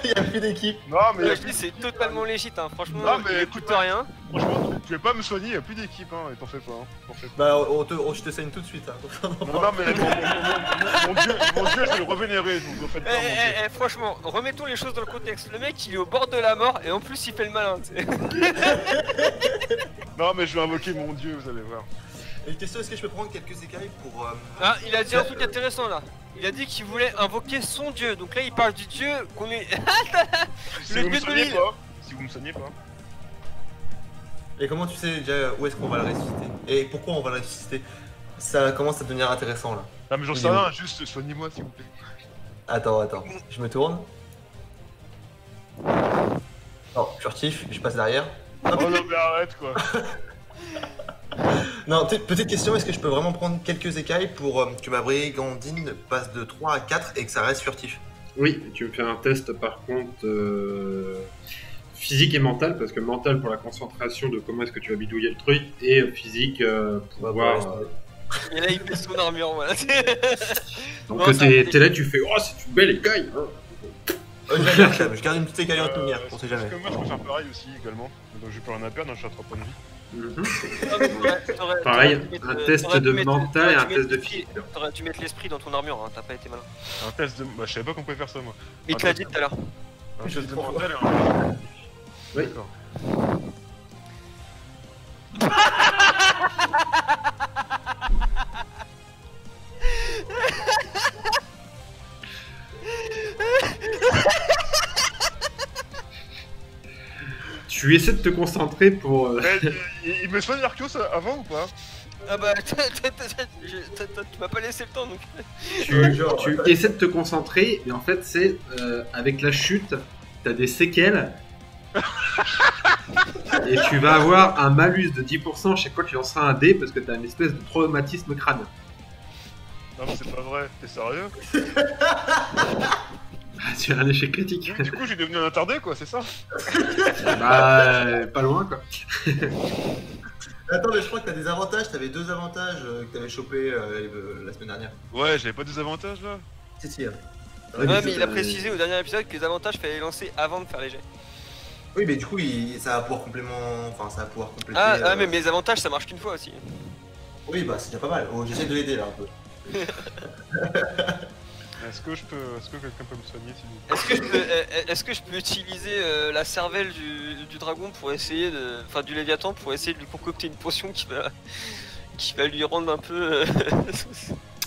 Il y a plus d'équipe. Non mais Ouais, je dis c'est totalement légit, hein. Franchement, Non, mais il écoute, écoute rien. franchement, tu vais pas me soigner, y a plus d'équipe, hein, et t'en fais pas. Hein. T'en fais pas. Bah, je te saigne tout de suite. Hein. Non, mais mon dieu, je vais le revénérer, donc en fait pas, mon dieu. Franchement, remettons les choses dans le contexte. Le mec, il est au bord de la mort et en plus, il fait le malin. Tu sais. Non, mais je vais invoquer mon dieu, vous allez voir. Et question, est-ce que je peux prendre quelques écailles pour. Ah, il a dit un truc intéressant là. Il a dit qu'il voulait invoquer son dieu. Donc là, il parle du dieu qu'on est. Si Le vous me dieu de soignez l'île. pas, si vous me soignez pas. Et comment tu sais déjà où est-ce qu'on va le ressusciter? Et pourquoi on va le ressusciter? Ça commence à devenir intéressant là. Ah, mais j'en sais rien, juste soignez-moi s'il vous plaît. Attends, je me tourne. Non, furtif, je passe derrière. Oh non, mais arrête quoi. Non, petite question, est-ce que je peux vraiment prendre quelques écailles pour que ma brigandine passe de 3 à 4 et que ça reste furtif? Oui, tu me fais un test par contre physique et mental, parce que mental pour la concentration de comment est-ce que tu vas bidouiller le truc, et physique pour Bah, voir. bah, Et là, il fait son armure, voilà. Donc Non, ça t'es là, tu fais oh, c'est une belle écaille hein. je garde une petite écaille en lumière, on sait jamais. Parce que moi je peux faire pareil aussi également. Donc j'ai plus rien à perdre, je suis à 3 points de vie. Pareil, un test de mental et un test de physique. T'aurais dû mettre l'esprit dans ton armure, hein. T'as pas été malin. Un test de. Bah, je savais pas qu'on pouvait faire ça moi. Il te l'a dit tout à l'heure. Un Je test de comprends. mental et un. Oui. D'accord. Tu essaies de te concentrer pour. Il me soigne Arceus avant ou pas? Ah bah, tu m'as pas laissé le temps donc. Tu essaies de te concentrer, mais en fait, c'est avec la chute, t'as des séquelles. Et tu vas avoir un malus de 10% chaque fois que tu lanceras un dé parce que t'as une espèce de traumatisme crânien. Non, mais c'est pas vrai, t'es sérieux? Ah, tu as un échec critique. Du coup, j'ai devenu un attardé quoi, c'est ça? Bah, pas loin quoi. Attends, mais je crois que t'as des avantages, t'avais 2 avantages que t'avais chopé la semaine dernière. Ouais, j'avais pas des avantages là? Si. Ouais, Ouais, mais il a précisé au dernier épisode que les avantages fallait les lancer avant de faire les jets. Oui, mais du coup, ça va pouvoir ça va pouvoir compléter. Ah, mais mes avantages ça marche qu'une fois aussi. Oui, bah c'est déjà pas mal. Oh, j'essaie de l'aider là un peu. Est-ce que quelqu'un peut me soigner s'il vous plaît? Est-ce que je peux utiliser la cervelle du dragon pour essayer de. Enfin, du Léviathan pour essayer de lui concocter une potion qui va lui rendre un peu.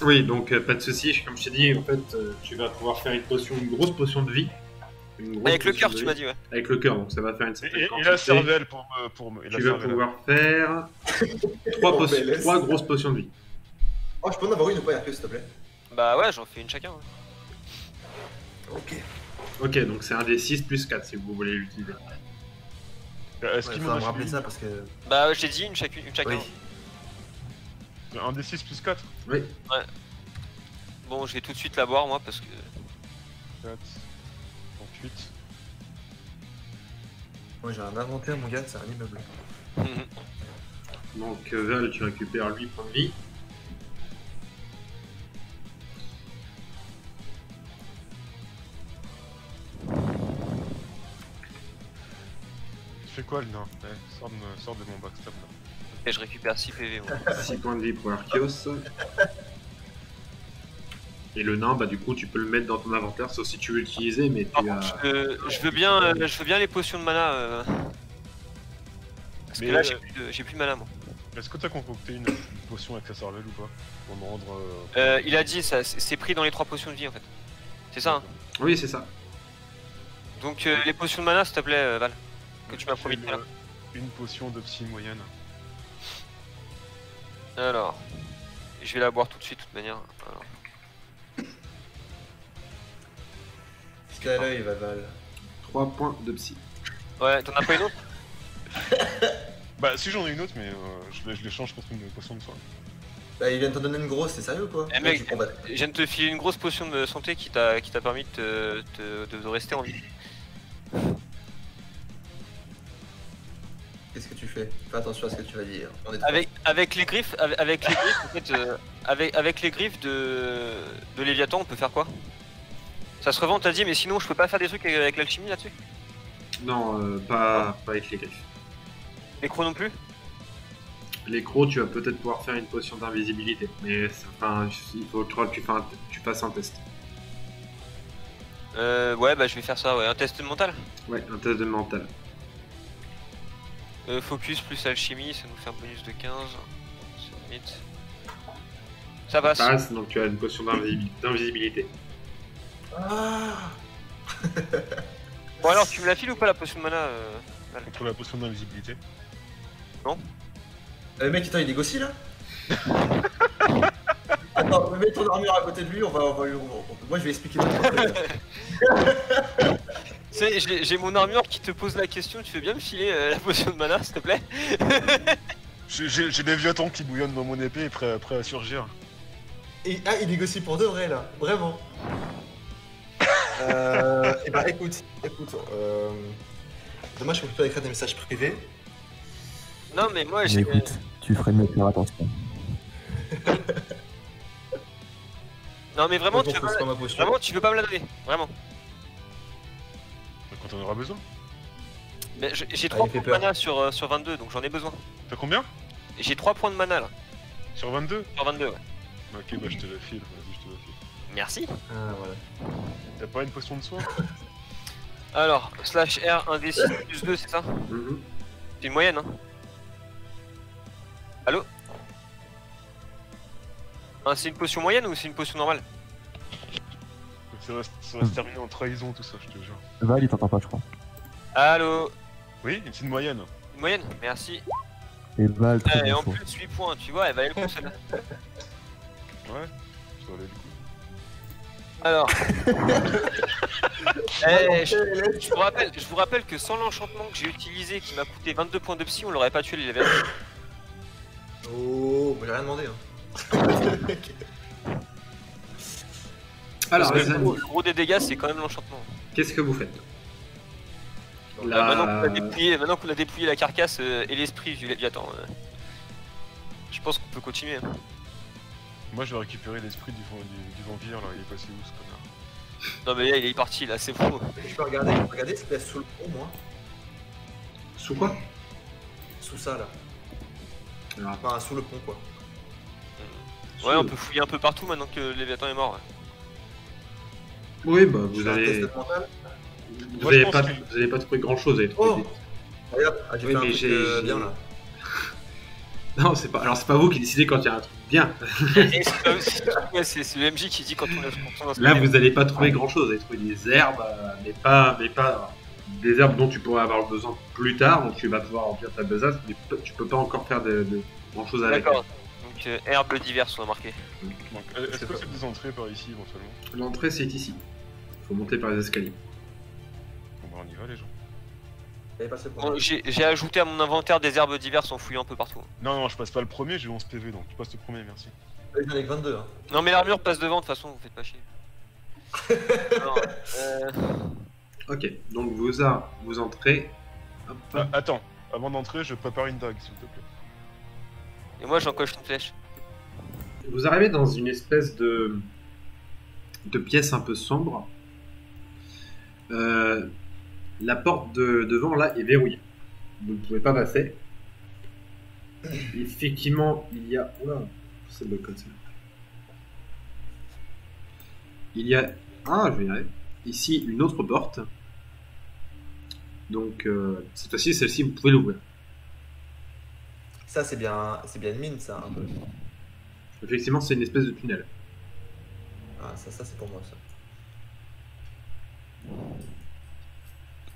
Oui, donc pas de soucis. Comme je t'ai dit, en fait, tu vas pouvoir faire une grosse potion de vie. Avec le cœur, tu m'as dit, ouais. Avec le cœur, donc ça va faire une certaine Et quantité. la cervelle pour me. et la Tu vas cervelle. pouvoir faire 3 grosses potions de vie. Oh, je peux en avoir une ou pas, Hercule, s'il te plaît? Bah ouais, j'en fais une chacun. Ouais. Ok. Ok, donc c'est un des 6 plus 4 si vous voulez l'utiliser. Est-ce Ouais, qu'il faudra me me rappeler reste ça parce que. Bah, je t'ai dit une chacun. Oui. un des 6 plus 4? Oui. Bon, je vais tout de suite la boire, moi, parce que. 4. 38. Moi j'ai un inventaire, mon gars, c'est un immeuble. Donc Val, tu récupères 8 points de vie. Tu fais quoi le nain? Sors de mon backstab là. Et je récupère 6 PV, moi. 6 points de vie pour Arceus. Et le nain, bah du coup, tu peux le mettre dans ton inventaire, sauf si tu veux l'utiliser, mais Par tu contre, as... je veux bien les potions de mana. Parce que Mais, là, j'ai plus de mana, moi. Est-ce que t'as concocté une potion avec sa cervelle ou pas? Pour me rendre. Il a dit, ça, c'est pris dans les 3 potions de vie, en fait. C'est ça, hein. Oui, c'est ça. Donc les potions de mana, s'il te plaît, Val, que tu m'as promis tout à l'heure. Une potion de psy moyenne. Alors, je vais la boire tout de suite, de toute manière. Alors. C'était à l'œil, Val. 3 points de psy. Ouais, t'en as pas une autre? Bah si j'en ai une autre, mais je l'échange contre une potion de soin. Bah, il vient de te donner une grosse, c'est sérieux quoi? Eh mec, Tu combats. je viens de te filer une grosse potion de santé qui t'a permis de rester en vie. Qu'est-ce que tu fais? Fais attention à ce que tu vas dire. On est Avec les griffes, avec les griffes, en fait, avec les griffes de Léviathan, on peut faire quoi? Ça se revend, t'as dit, mais sinon je peux pas faire des trucs avec l'alchimie là-dessus? Non, pas avec les griffes. Les crocs non plus? Les crocs, tu vas peut-être pouvoir faire une potion d'invisibilité, mais enfin, il faut que tu fasses un test. Ouais, bah je vais faire ça, ouais. Un test mental? Ouais, un test de mental. Focus plus alchimie, ça nous fait un bonus de 15. Ça passe. Passe, donc tu as une potion d'invisibilité. Ah. Bon alors, tu me la files ou pas la potion de mana Val? Contre la potion d'invisibilité. Le mec, attends, il négocie là? Attends, mets ton armure à côté de lui, on va moi je vais expliquer notre truc. Tu sais, j'ai mon armure qui te pose la question, tu veux bien me filer la potion de mana s'il te plaît? J'ai des Léviathans qui bouillonnent dans mon épée et prêts à surgir. Et, ah, il négocie pour de vrai là, vraiment. Et bah écoute, dommage qu'on peut pas écrire des messages privés. Non mais moi Mais j'ai... écoute, tu ferais mieux de faire attention. Non mais vraiment, Moi, je pense pas ma potion. vraiment tu veux pas me la donner, vraiment. Quand on aura besoin. Mais j'ai il 3 fait points de peur. mana sur 22, donc j'en ai besoin. T'as combien? J'ai 3 points de mana là, Sur 22? sur 22 ouais. Ok, bah je te la file, vas-y, je te la file. Merci. Ah voilà. T'as pas une potion de soin? Alors, slash R 1d6 plus 2 c'est ça? Mhm. C'est une moyenne hein. Allô? Ah, c'est une potion moyenne ou c'est une potion normale? Ça va se terminer en trahison tout ça, je te jure. Val, il t'entend pas, je crois. Allô? Oui, c'est une moyenne. Une moyenne? Merci. Et Val, très Et en bon plus 8 points, tu vois, elle valait le coup celle-là. Ouais, ça valait le coup. Alors. Eh, je vous rappelle que sans l'enchantement que j'ai utilisé qui m'a coûté 22 points de psy, on l'aurait pas tué les Léviathans. Oh, j'ai rien demandé hein. Alors, Parce que les amis, le gros des dégâts c'est quand même l'enchantement. qu'est-ce que vous faites? Maintenant qu'on a dépouillé la carcasse et l'esprit du Léviathan, je pense qu'on peut continuer. Hein. Moi je vais récupérer l'esprit du vampire là, il est passé où ce connard? Non mais là il est parti là, c'est fou. Je peux regarder ce qu'il y a sous le pont moi. Sous quoi? Sous ça là. Alors, Enfin sous le pont quoi. Ouais, on peut fouiller un peu partout maintenant que le Léviathan est mort. Ouais. oui, bah Je vous fais un allez. test mental. Vous Moi, je allez pense pas, que- vous allez pas trouver grand chose, vous allez trouver Oh. Regarde, ah, j'ai Oui, fait un mais truc j'ai- bien là. Non, c'est pas. Alors c'est pas vous qui décidez quand il y a un truc bien. Et c'est pas aussi- ouais, c'est le MJ qui dit quand on a Là, vous allez pas trouver grand chose. Vous allez trouver des herbes, mais pas des herbes dont tu pourrais avoir besoin plus tard. Donc tu vas pouvoir remplir ta besace, mais tu peux pas encore faire de grand chose avec. D'accord. Donc herbes diverses on a marqué. Donc, est-ce que c'est des entrées par ici éventuellement? L'entrée c'est ici. Faut monter par les escaliers. Bon bah on y va les gens. J'avais passé le Bon, premier. j'ai ajouté à mon inventaire des herbes diverses en fouillant un peu partout. Non, je passe pas le premier, j'ai 11 PV donc tu passes le premier, merci. J'en ai que 22 hein. Non mais l'armure passe devant de toute façon, vous faites pas chier. Non, Ok. Donc vous entrez. Hop, hop. Attends, avant d'entrer, je prépare une dague s'il te plaît. et moi j'en coche une flèche. Vous arrivez dans une espèce de pièce un peu sombre. La porte de devant là est verrouillée. Vous ne pouvez pas passer. Effectivement, il y a. Oula, c'est le code ça. Il y a. Ah, je vais y arriver. Ici, une autre porte. Donc, cette fois-ci, celle-ci, vous pouvez l'ouvrir. Ça c'est bien une mine ça un peu. Effectivement, c'est une espèce de tunnel. Ah ça c'est pour moi ça.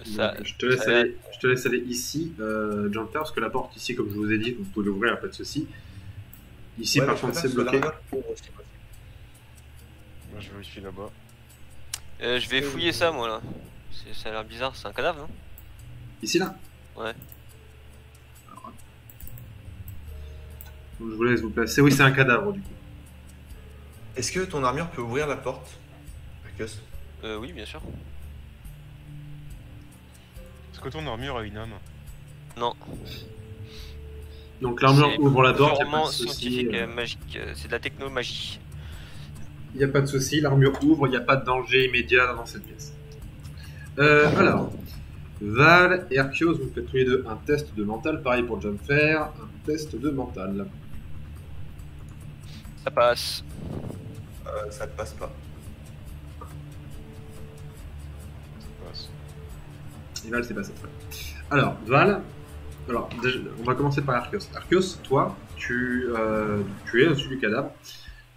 Ça, Donc, je te laisse ça- aller ici, Jumper, parce que la porte ici, comme je vous ai dit, vous pouvez l'ouvrir, pas de souci. Ici, Ouais, par mais je contre, préfère c'est que ce soit bloqué. l'armure pour aussi, moi. Moi, je vérifie là-bas. je vais fouiller ça, moi, là. Ça a l'air bizarre, c'est un cadavre, non? Ici, là. Ouais. Donc, je vous laisse vous placer. Oui, c'est un cadavre, du coup. Est-ce que ton armure peut ouvrir la porte, Arceus? Oui, bien sûr. Est-ce que ton armure a une âme? Non. Donc, l'armure C'est ouvre la porte, il n'y a pas purement de souci. scientifique, magique. C'est de la techno-magie. Il n'y a pas de souci, l'armure ouvre, il n'y a pas de danger immédiat dans cette pièce. Alors, Val et Arceus, vous faites tous les deux un test de mental. Pareil pour Jumper, un test de mental. Ça passe. Ça ne passe pas. Ça passe. Et Val, c'est pas cette fois. Alors, Val, déjà, on va commencer par Arceus. Arceus, toi, tu es au-dessus du cadavre.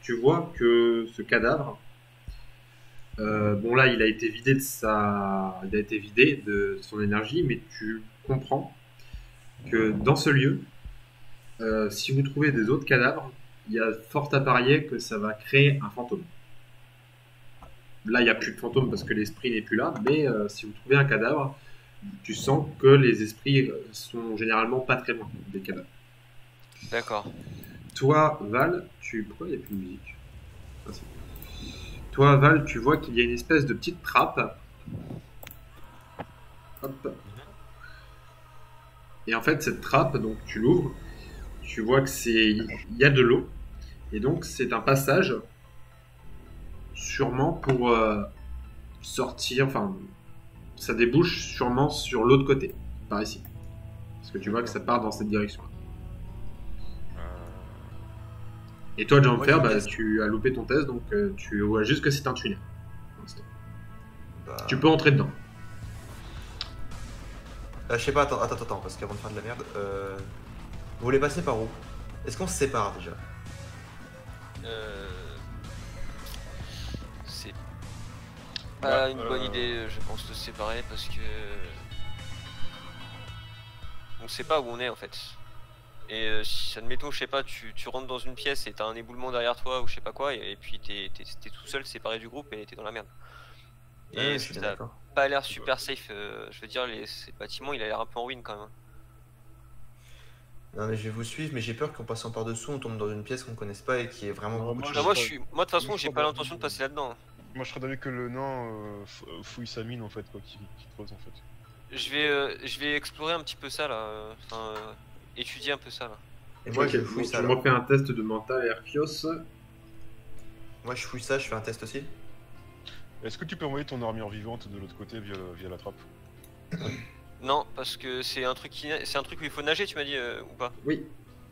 Tu vois que ce cadavre, bon là, il a été vidé de son énergie, mais tu comprends que dans ce lieu, si vous trouvez des autres cadavres, il y a fort à parier que ça va créer un fantôme. Là, il n'y a plus de fantôme parce que l'esprit n'est plus là, mais si vous trouvez un cadavre, tu sens que les esprits sont généralement pas très loin des cadavres. D'accord. Toi, Val, pourquoi il n'y a plus de musique? Ah, c'est bon. Toi, Val, tu vois qu'il y a une espèce de petite trappe. Hop. Et en fait, cette trappe, donc tu l'ouvres, tu vois que il y a de l'eau, et donc c'est un passage, sûrement pour sortir, enfin, ça débouche sûrement sur l'autre côté, par ici. Parce que tu vois que ça part dans cette direction-là. Et toi, Jumper, Moi, j'ai tu as loupé ton test, donc tu vois juste que c'est un tunnel. pour l'instant. Bah, Tu peux entrer dedans. je sais pas, attends, parce qu'avant de faire de la merde, vous voulez passer par où? Est-ce qu'on se sépare déjà? C'est Bah, pas une bonne idée, je pense, de se séparer parce que on sait pas où on est en fait. Et si, admettons, je sais pas, tu rentres dans une pièce et t'as un éboulement derrière toi ou je sais pas quoi, et puis t'es tout seul séparé du groupe et t'es dans la merde. Ouais, Et je suis bien ça a d'accord. pas l'air super safe. Je veux dire, ces bâtiments, il a l'air un peu en ruine quand même. Non mais je vais vous suivre, mais j'ai peur qu'en passant par dessous, on tombe dans une pièce qu'on connaisse pas et qui est vraiment Non, beaucoup de moi, choses. Moi, je- moi de toute façon, moi, je j'ai crois pas pas. l'intention de passer là-dedans. Moi, je serais d'avis que le nain fouille sa mine en fait, quoi, qui creuse en fait. Je vais explorer un petit peu ça là, enfin, étudier un peu ça là. Et moi Ok, je fouille donc ça tu là. me refais un test de mental, Arceus. Moi je fouille ça, je fais un test aussi. Est-ce que tu peux envoyer ton armure vivante de l'autre côté via la trappe? Non, parce que c'est un truc c'est un truc où il faut nager, tu m'as dit ou pas? Oui.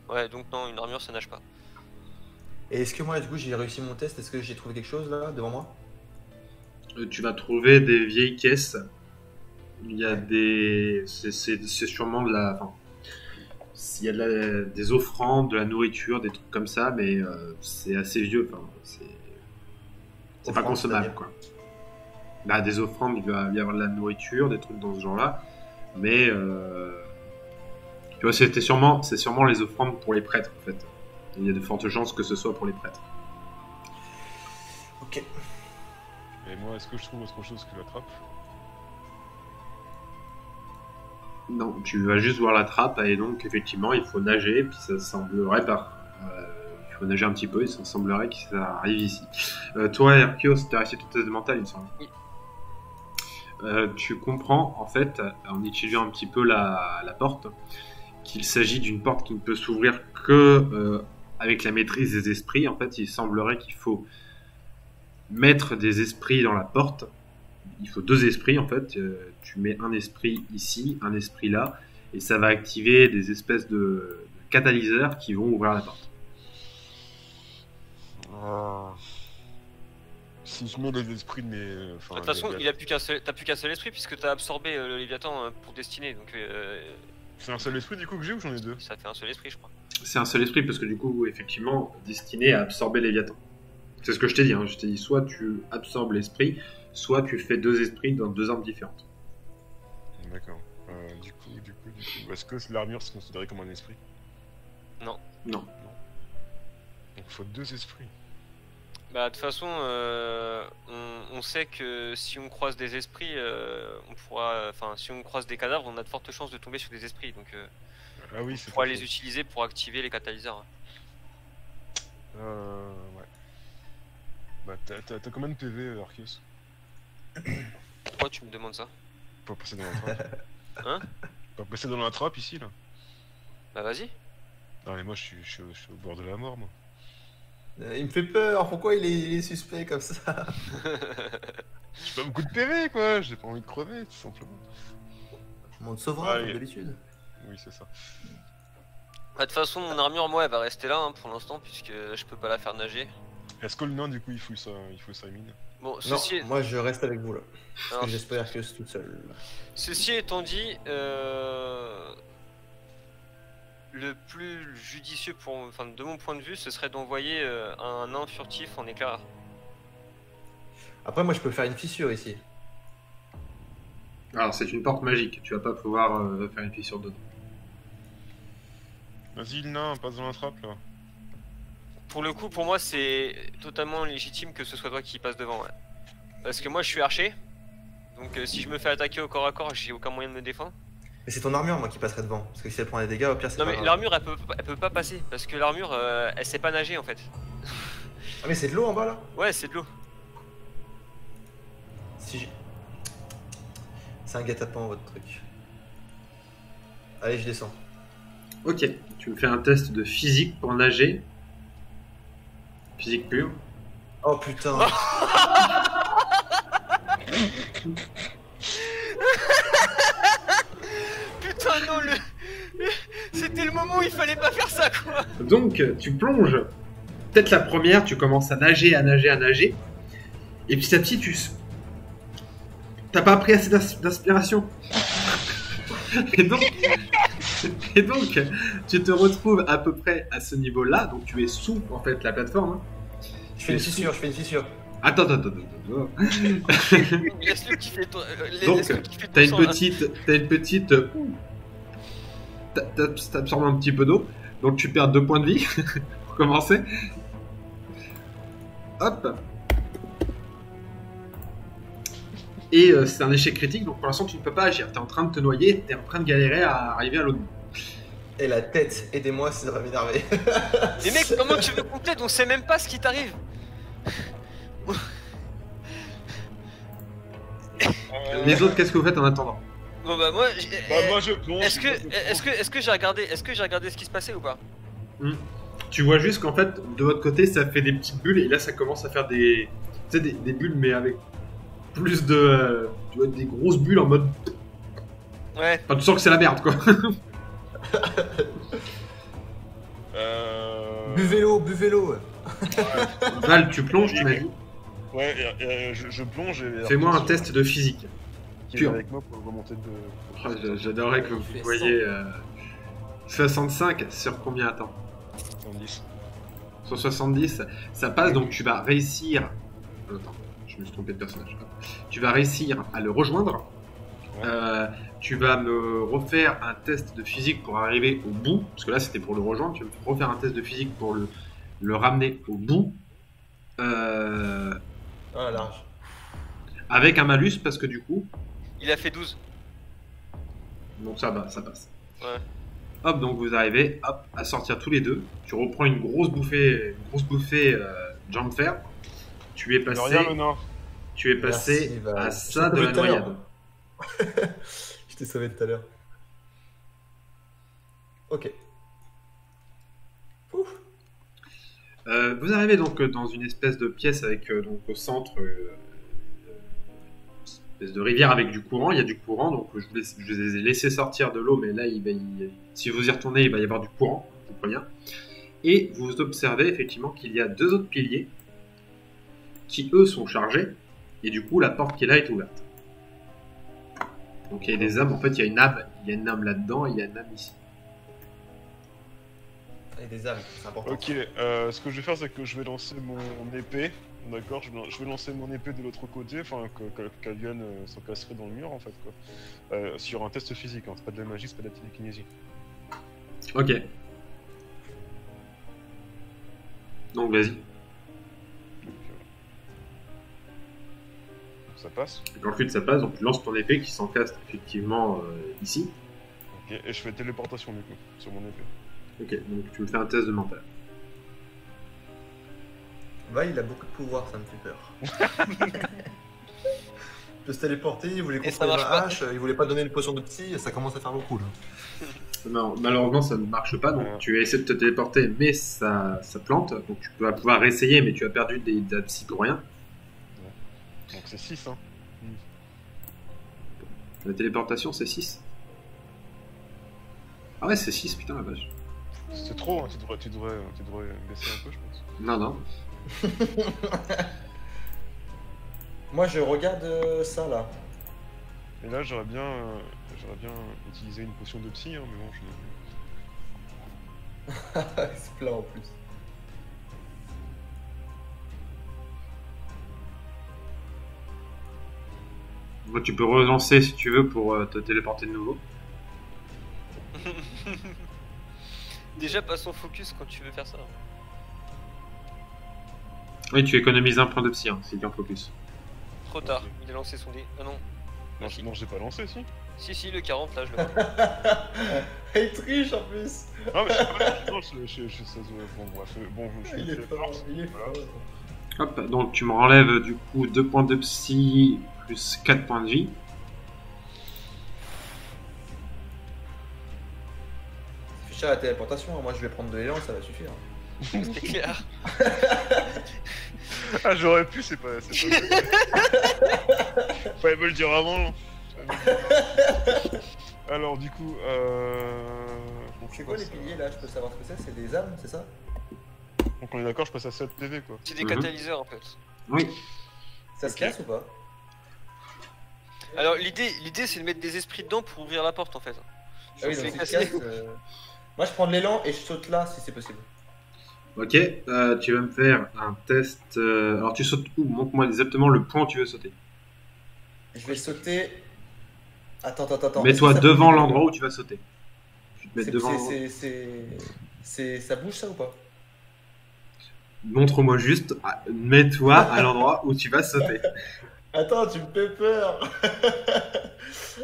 Ouais, donc non, une armure ça nage pas. Et est-ce que moi du coup j'ai réussi mon test? Est-ce que j'ai trouvé quelque chose là devant moi? Tu vas trouver des vieilles caisses. Il y a des. C'est sûrement de la. Enfin, il y a des offrandes, de la nourriture, des trucs comme ça, mais c'est assez vieux. Enfin, c'est pas Offrandes, consommable, c'est-à-dire quoi. Bah, des offrandes, il va y avoir de la nourriture, des trucs dans ce genre-là, mais tu vois, c'est sûrement les offrandes pour les prêtres, en fait. Il y a de fortes chances que ce soit pour les prêtres. Ok. Et moi, est-ce que je trouve autre chose que la trappe? Non, tu vas juste voir la trappe et donc effectivement il faut nager, puis ça semblerait il faut nager un petit peu et ça semblerait que ça arrive ici. Toi, Arceus, tu as réussi ton test de mental, il me semble. Oui. Tu comprends en fait, en étudiant un petit peu la porte, qu'il s'agit d'une porte qui ne peut s'ouvrir que avec la maîtrise des esprits. En fait, il semblerait qu'il faut mettre des esprits dans la porte. Il faut 2 esprits en fait. Tu mets un esprit ici, un esprit là, et ça va activer des espèces de catalyseurs qui vont ouvrir la porte. Si je mets les esprits de mes. De toute façon, t'as plus qu'un seul esprit puisque t'as absorbé le Léviathan pour Destinée, donc C'est un seul esprit du coup que j'ai ou j'en ai 2? ça fait un seul esprit, je crois. C'est un seul esprit parce que du coup, effectivement, destiné à absorber Léviathan. C'est ce que je t'ai dit. Je t'ai dit soit tu absorbes l'esprit, soit tu fais 2 esprits dans 2 armes différentes. D'accord. Du coup, est-ce que l'armure c'est considéré comme un esprit? Non. Donc faut 2 esprits. Bah de toute façon, on sait que si on croise des esprits, on pourra, enfin si on croise des cadavres, on a de fortes chances de tomber sur des esprits, donc Ah oui, on c'est pourra pas les faux. utiliser pour activer les catalyseurs. Ouais. Bah t'as combien de PV, Arceus? Pourquoi tu me demandes ça? Pas passer dans la trappe. Hein? Pas passer dans la trappe ici là. Bah vas-y. Non mais moi je suis au bord de la mort moi. Il me fait peur, pourquoi il est suspect comme ça? J'ai pas beaucoup de PV quoi, j'ai pas envie de crever tout simplement. On te sauvera, Allez. comme d'habitude. Oui c'est ça. Bah de toute façon, mon armure, moi, elle va rester là hein, pour l'instant, puisque je peux pas la faire nager. Est-ce que le nain du coup il fout sa mine? Bon, Non, moi je reste avec vous là. Parce Alors, que j'espère que c'est tout seul. ceci étant dit, le plus judicieux enfin, de mon point de vue, ce serait d'envoyer un nain furtif en éclaireur. Après, moi je peux faire une fissure ici. Alors, c'est une porte magique. Tu vas pas pouvoir faire une fissure dedans. Vas-y le nain, passe dans la trappe là. Pour le coup, pour moi, c'est totalement légitime que ce soit toi qui passe devant. Ouais. Parce que moi, je suis archer. Donc, si je me fais attaquer au corps à corps, j'ai aucun moyen de me défendre. Mais c'est ton armure, moi, qui passerait devant. Parce que si elle prend des dégâts, au pire, c'est Non, pas mais grave. l'armure, elle peut pas passer. Parce que l'armure, elle sait pas nager en fait. Ah, mais c'est de l'eau en bas là? Ouais, c'est de l'eau. Si j'ai. C'est un guet-apens votre truc. Allez, je descends. Ok, tu me fais un test de physique pour nager. Physique pure. Oh putain! Putain, non, c'était le moment où il fallait pas faire ça quoi. Donc, tu plonges. Peut-être la première, tu commences à nager, à nager, à nager. Et petit à petit, t'as pas pris assez d'inspiration. Et donc, tu te retrouves à peu près à ce niveau-là. Donc, tu es sous, en fait, la plateforme. Hein. Je fais une fissure. Attends. Laisse-le kiffer toi. Donc, laisse-le kiffer t'as tout une ça, petite... T'absorbes un petit peu d'eau. Donc, tu perds 2 points de vie pour commencer. Hop. Et c'est un échec critique, donc pour l'instant tu ne peux pas agir. T'es en train de te noyer, t'es en train de galérer à arriver à l'autre bout. Et la tête, aidez-moi, ça va m'énerver. Mais mec, comment tu veux compter? On sait même pas ce qui t'arrive. Les autres, qu'est-ce que vous faites en attendant? Bon bah moi, Moi je plonge. est-ce que j'ai regardé ce qui se passait ou pas? Tu vois juste qu'en fait, de votre côté, ça fait des petites bulles, et là ça commence à faire des bulles, mais avec plus de... tu vois, des grosses bulles en mode... Ouais. Enfin, tu sens que c'est la merde, quoi. Buvez l'eau. Val, tu plonges, tu m'as dit. Ouais, je plonge et... Fais-moi un test de physique. Qui est pur. avec moi pour remonter de... Oh, j'adorerais que vous voyez 65 sur combien? Attends. 70. Sur 70, ça passe, donc tu vas réussir... Attends, je me suis trompé de personnage. Tu vas réussir à le rejoindre. Ouais. Tu vas me refaire un test de physique pour arriver au bout, parce que là c'était pour le rejoindre. Tu vas me refaire un test de physique pour le ramener au bout. Ah, large. Avec un malus, parce que du coup... Il a fait 12. Donc ça va, ça passe. Ouais. Hop, donc vous arrivez hop, à sortir tous les deux. Tu reprends une grosse bouffée de jambes de fer. Tu es De passé, rien maintenant. tu es passé Merci, Val. à ça Je de t'ai la sauvé tout à l'heure. noyade. Je t'ai sauvé tout à l'heure. Ok. Ouf. Vous arrivez donc dans une espèce de pièce avec donc au centre une espèce de rivière avec du courant. Il y a du courant, donc je vous ai laissé sortir de l'eau, mais là si vous y retournez, il va y avoir du courant, je vous préviens. Et vous observez effectivement qu'il y a 2 autres piliers qui eux sont chargés, et du coup la porte qui est là est ouverte. Donc il y a des âmes, en fait il y a une âme là-dedans et il y a une âme ici. Et des âmes, c'est important. Ok, ce que je vais faire c'est que je vais lancer mon épée D'accord, je vais lancer mon épée de l'autre côté, enfin qu'elle vienne s'encastrer dans le mur en fait quoi. Sur un test physique, hein, c'est pas de la magie, c'est pas de la télékinésie. Ok. Donc vas-y. Donc, ça passe. Donc, ensuite ça passe, donc tu lances ton épée qui s'encastre effectivement ici. Ok, et je fais téléportation du coup, sur mon épée. Ok, donc tu me fais un test de mental. Va, il a beaucoup de pouvoir, ça me fait peur. Il peut se téléporter, il voulait Et ça contrôler marche ma pas. hache, il voulait pas donner une potion de psy, ça commence à faire beaucoup là. Non, malheureusement ça ne marche pas, donc Ouais. tu essaies de te téléporter mais ça plante, donc tu vas pouvoir réessayer mais tu as perdu de la psy pour rien. Donc c'est 6 hein. La téléportation c'est 6. Ah ouais c'est 6, putain la vache. C'est trop, hein. tu devrais baisser un peu je pense. Non, non. Moi je regarde ça là. Et là j'aurais bien utilisé une potion de psy, hein, mais bon je... Il se plaint en plus. Moi, tu peux relancer si tu veux pour te téléporter de nouveau. Déjà, pas son focus quand tu veux faire ça. Oui, tu économises un point de psy, hein, si tu en focus. Trop tard, il a lancé son dé. Ah non. Non, si. non j'ai pas lancé si. Si, le 40 là, je le vois. Il triche en plus. Non mais c'est pas non, ça bon bref, bon je Il est fort, il est Voilà. fort. Hop, donc tu me renlèves du coup 2 points de psy plus 4 points de vie. C'est cher la téléportation, hein. Moi je vais prendre de l'élan, ça va suffire. C'est clair. Ah j'aurais pu, c'est pas... Fallait me le dire avant. Alors du coup, donc, C'est quoi les piliers là? Je peux savoir ce que c'est? C'est des âmes, c'est ça? Donc on est d'accord, je passe à 7 PV quoi. C'est des Mhm. catalyseurs en fait. Oui. Ça se casse ou pas? Alors l'idée c'est de mettre des esprits dedans pour ouvrir la porte en fait. Ah oui, Je donc fais si ça se casser. casse, moi je prends de l'élan et je saute là si c'est possible. Ok, tu vas me faire un test. Alors tu sautes où? Montre-moi exactement le point où tu veux sauter. Je vais sauter. Attends. Mets-toi Est-ce que ça devant bouge l'endroit où tu vas sauter. Tu te mets C'est- devant. ça bouge ça ou pas? Montre-moi juste. Mets-toi à l'endroit où tu vas sauter. Attends, tu me fais peur.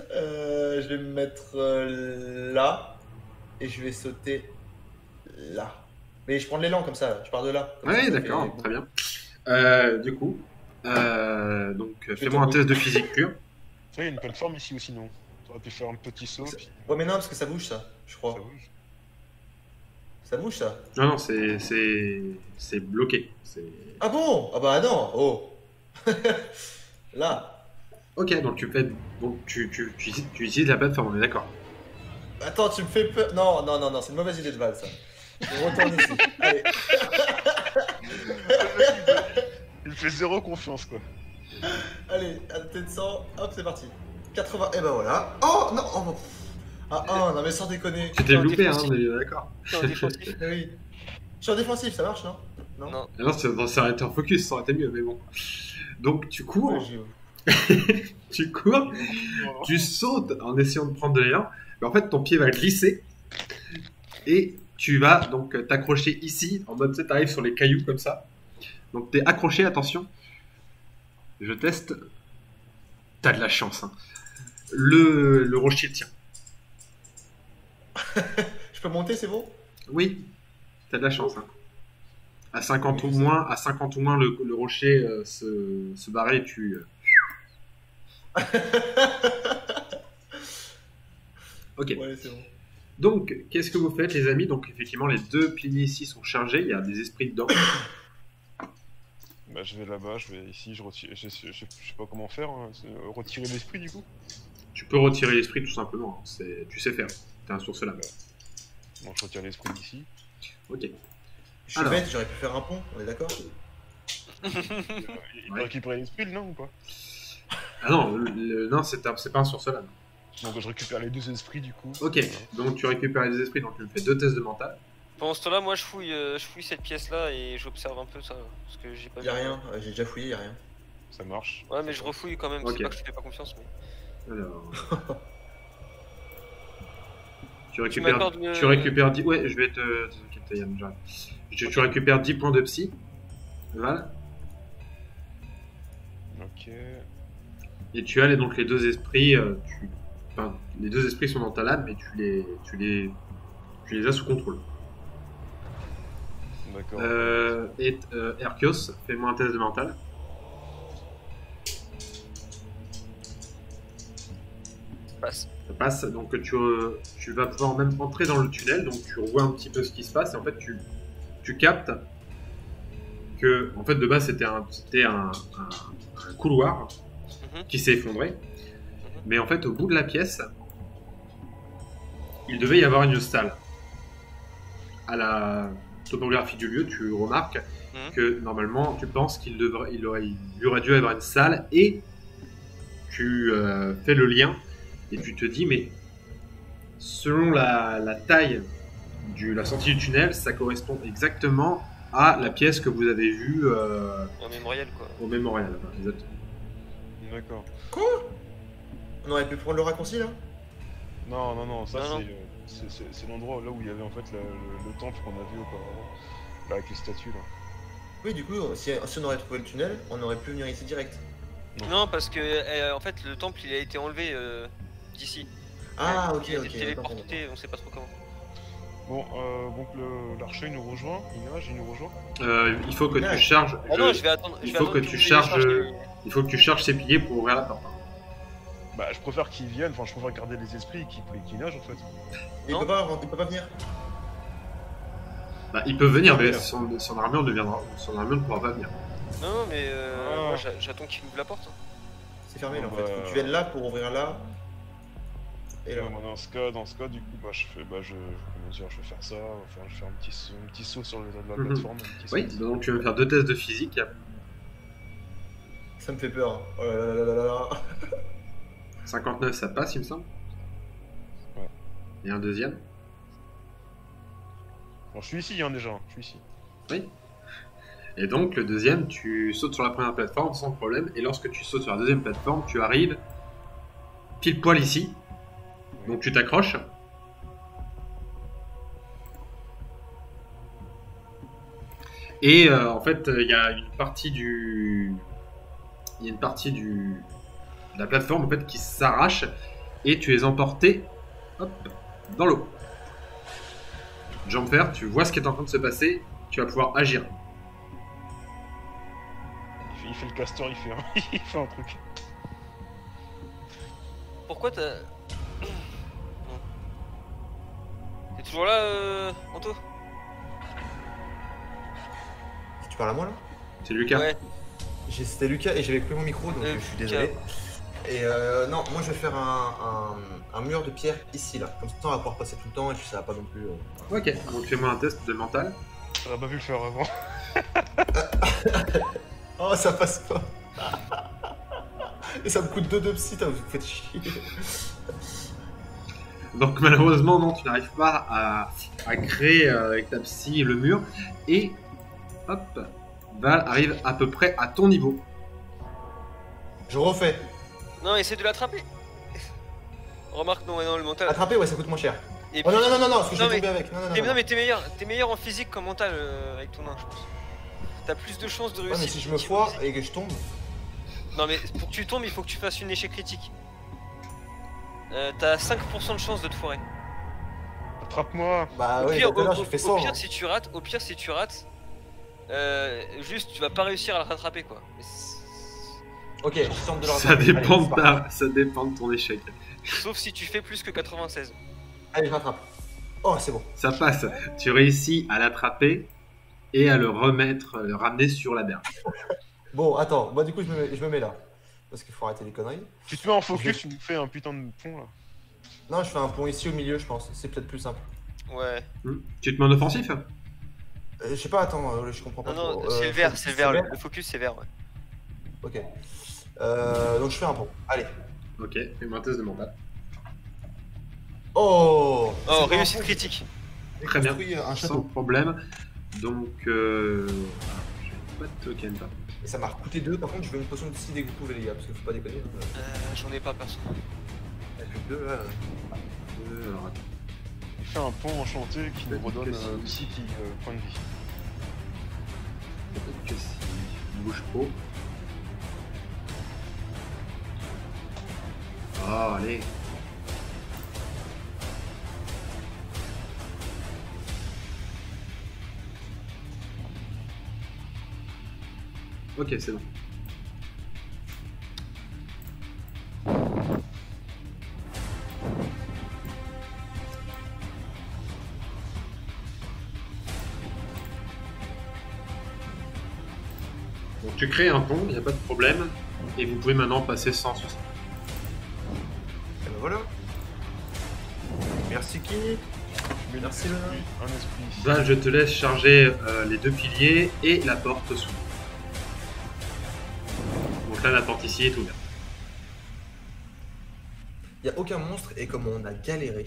Je vais me mettre là et je vais sauter là. Mais je prends de l'élan comme ça, je pars de là. Comme ça, Oui, ça d'accord, fait- très bien. Du coup, donc fais-moi un tomber. test de physique pure. Il y a une plateforme ici ou sinon. T'aurais pu faire un petit saut, Ça- puis Ouais mais non parce que ça bouge ça, je crois. ça bouge. Ça bouge ça. Non, non, c'est bloqué. Ah bon? Ah bah non, oh. Là. Ok, donc tu utilises la plateforme, on est d'accord. Attends, tu me fais peur. Non, c'est une mauvaise idée de balle ça. Je retourne ici. Allez. Il fait zéro confiance quoi. Allez, à tête de sang, hop, c'est parti. 80, et ben voilà. Oh non, oh, non. Ah, non, mais sans déconner. C'était Non, loupé, hein, défensif. mais d'accord. C'est un défensif. Mais oui. Je suis en défensif, ça marche, non? Non. Alors, ça aurait été en focus, ça aurait été mieux, mais bon. Donc, tu cours, Ouais, j'y- tu cours, tu sautes en essayant de prendre de l'élan, mais en fait, ton pied va glisser et tu vas donc t'accrocher ici, en mode, tu sais, t'arrives sur les cailloux comme ça. Donc, t'es accroché, attention. Je teste. T'as de la chance, hein. Le rocher tient. Je peux monter, c'est bon? Oui, t'as de la chance, hein. À 50 ou moins, le rocher se barrait et tu. Ok. Ouais, c'est bon. Donc, qu'est-ce que vous faites, les amis? Donc, effectivement, les deux piliers ici sont chargés. Il y a des esprits dedans. Bah je vais là-bas, je vais ici, je retire, je sais pas comment faire, hein. Retirer l'esprit du coup. Tu peux retirer l'esprit tout simplement. Tu sais faire. T'es un source là. Bon je retire l'esprit d'ici. Ok. Je suis Alors. bête, j'aurais pu faire un pont, on est d'accord? Il peut Ouais. récupérer l'esprit non ou pas? Ah non, non, c'est pas un source là. Donc je récupère les deux esprits du coup. Ok. Donc, tu récupères les esprits. Donc, tu me fais 2 tests de mental. Pendant ce temps-là, moi je fouille cette pièce-là et j'observe un peu ça. Parce que j'ai pas Y'a vu. rien, j'ai déjà fouillé, y'a rien. Ça marche. Ouais, mais je refouille quand même. Ok. C'est pas que je te fais pas confiance, mais. Alors. Tu m'accordes le- tu récupères 10. Ouais, je vais te. T'inquiète, Yann, j'arrive. Tu récupères 10 points de psy. Voilà. Ok. Et tu as donc les deux esprits. Enfin, les deux esprits sont dans ta lame, mais tu les as sous contrôle. D'accord. Herkios, fais-moi un test de mental. Passe. Ça passe, donc tu vas pouvoir même entrer dans le tunnel, donc tu revois un petit peu ce qui se passe, et en fait tu captes que, en fait, de base c'était un couloir Mhm. qui s'est effondré, mais en fait au bout de la pièce, il devait y avoir une salle. À la topographie du lieu, tu remarques Mhm. que normalement tu penses qu'il aurait dû y avoir une salle, et tu fais le lien. Et tu te dis, mais selon la taille de la sortie du tunnel, ça correspond exactement à la pièce que vous avez vue En mémorial, quoi. au mémorial. Exactement. D'accord. On aurait pu prendre le raccourci là? Non, ça Non, non. c'est l'endroit là où il y avait en fait le temple qu'on a vu auparavant. Là, avec les statues là. Oui, du coup, si on aurait trouvé le tunnel, on aurait pu venir ici direct. Non, parce que en fait, le temple il a été enlevé d'ici. Ah, ok, Il a ok. été d'accord, téléporté, on sait pas trop comment. Bon, donc l'archer il nous rejoint, il nous rejoint. Il faut que Ouais. tu charges. Ah non, je vais attendre. il je vais faut attendre que tu vous charges. ayez Il faut que tu charges ses piliers pour ouvrir la porte. Bah, je préfère qu'ils viennent, enfin, je préfère garder les esprits et qu'ils nagent en fait. Il Non. peut pas venir. Bah, il peut venir, mais Venir. son armure ne pourra pas venir. Non, non, mais Ah. moi j'attends qu'il ouvre la porte. C'est fermé là en Bon, fait. bah, Faut que tu viennes là pour ouvrir là. Et là. Ouais, moi, dans ce cas, du coup, bah, comment dire, je vais faire ça, enfin, je vais faire un petit saut sur la Mhm. plateforme. Un petit Oui, saut. donc tu vas me faire 2 tests de physique. Ça me fait peur. Oh là là là là là là. 59, ça passe, il me semble. Ouais. Et un deuxième. Bon, je suis ici, hein, déjà, je suis ici. Oui. Et donc, le deuxième, tu sautes sur la première plateforme sans problème. Et lorsque tu sautes sur la deuxième plateforme, tu arrives pile poil ici. Donc, tu t'accroches. Et en fait, il y a une partie de la plateforme en fait, qui s'arrache. Et tu es emporté hop, dans l'eau. Jumper, tu vois ce qui est en train de se passer. Tu vas pouvoir agir. Il fait le castor, il fait un truc. Pourquoi t'as. T'es toujours là, Anto? Tu parles à moi là? C'est Lucas. Ouais. C'était Lucas et j'avais coupé mon micro donc je suis Lucas. désolé. Et non, moi je vais faire un mur de pierre ici là. Comme ça on va pouvoir passer tout le temps et puis ça va pas non plus. Ok, donc fais-moi un test de mental. J'aurais pas pu le faire avant. Oh ça passe pas. Et ça me coûte 2 de psy, vous faites chier. Donc malheureusement, non, tu n'arrives pas à créer avec ta psy le mur. Et hop, Val arrive à peu près à ton niveau. Je refais. Non, essaie de l'attraper. Remarque, non, le mental. Attraper, ouais, ça coûte moins cher. Et Oh non, puis- non, non, non, parce que je Non, vais mais- tomber avec. Non, non, non. Non, non. mais t'es meilleur en physique qu'en mental avec ton nain, je pense. T'as plus de chances de Ouais, réussir. mais si je me foire et que je tombe. Non, mais pour que tu tombes, il faut que tu fasses une échec critique. T'as 5% de chance de te foirer. Attrape-moi. Bah Au ouais, pire, tout à l'heure j'ai fait 100. pire, si tu rates, juste tu vas pas réussir à le rattraper quoi. Mais Ok, je tente de le Ça rattraper. dépend, Allez, c'est parti. ça dépend de ton échec. sauf si tu fais plus que 96. Allez, je rattrape. Oh, c'est bon. Ça passe. Tu réussis à l'attraper et à le ramener sur la berge. Bon, attends, moi du coup je me mets là. Parce qu'il faut arrêter les conneries. Tu te mets en focus, tu nous fais un putain de pont là. Non, je fais un pont ici au milieu, je pense. C'est peut-être plus simple. Ouais. Tu te mets en offensif? Je sais pas, attends, je comprends pas. Non, non, trop. c'est le vert, focus, c'est le vert. Le focus, c'est vert, ouais. Ok. Donc je fais un pont. Allez. Ok, fais-moi un test de mental. Oh Oh, C'est pas un réussite pont. critique. Très bien, construit un sans château. problème. Donc, j'ai pas de token par contre. Et ça m'a coûté 2. Par contre, je veux une potion de psy dès que vous pouvez, les gars, parce qu'il faut pas déconner. J'en ai pas perso. Avec le 2, là. Alors, attends. Il fait un pont enchanté qui nous redonne Qu'est-ce que aussi qui point de vie. Peut-être que si il bouge trop. Oh, allez. Ok, c'est bon. Donc tu crées un pont, il n'y a pas de problème, et vous pouvez maintenant passer sans souci. Et ben voilà. Merci qui Je mets Merci, un esprit ici. Là, je te laisse charger les 2 piliers et la porte s'ouvre. Donc là, la porte ici est ouverte. Il y a aucun monstre et comme on a galéré.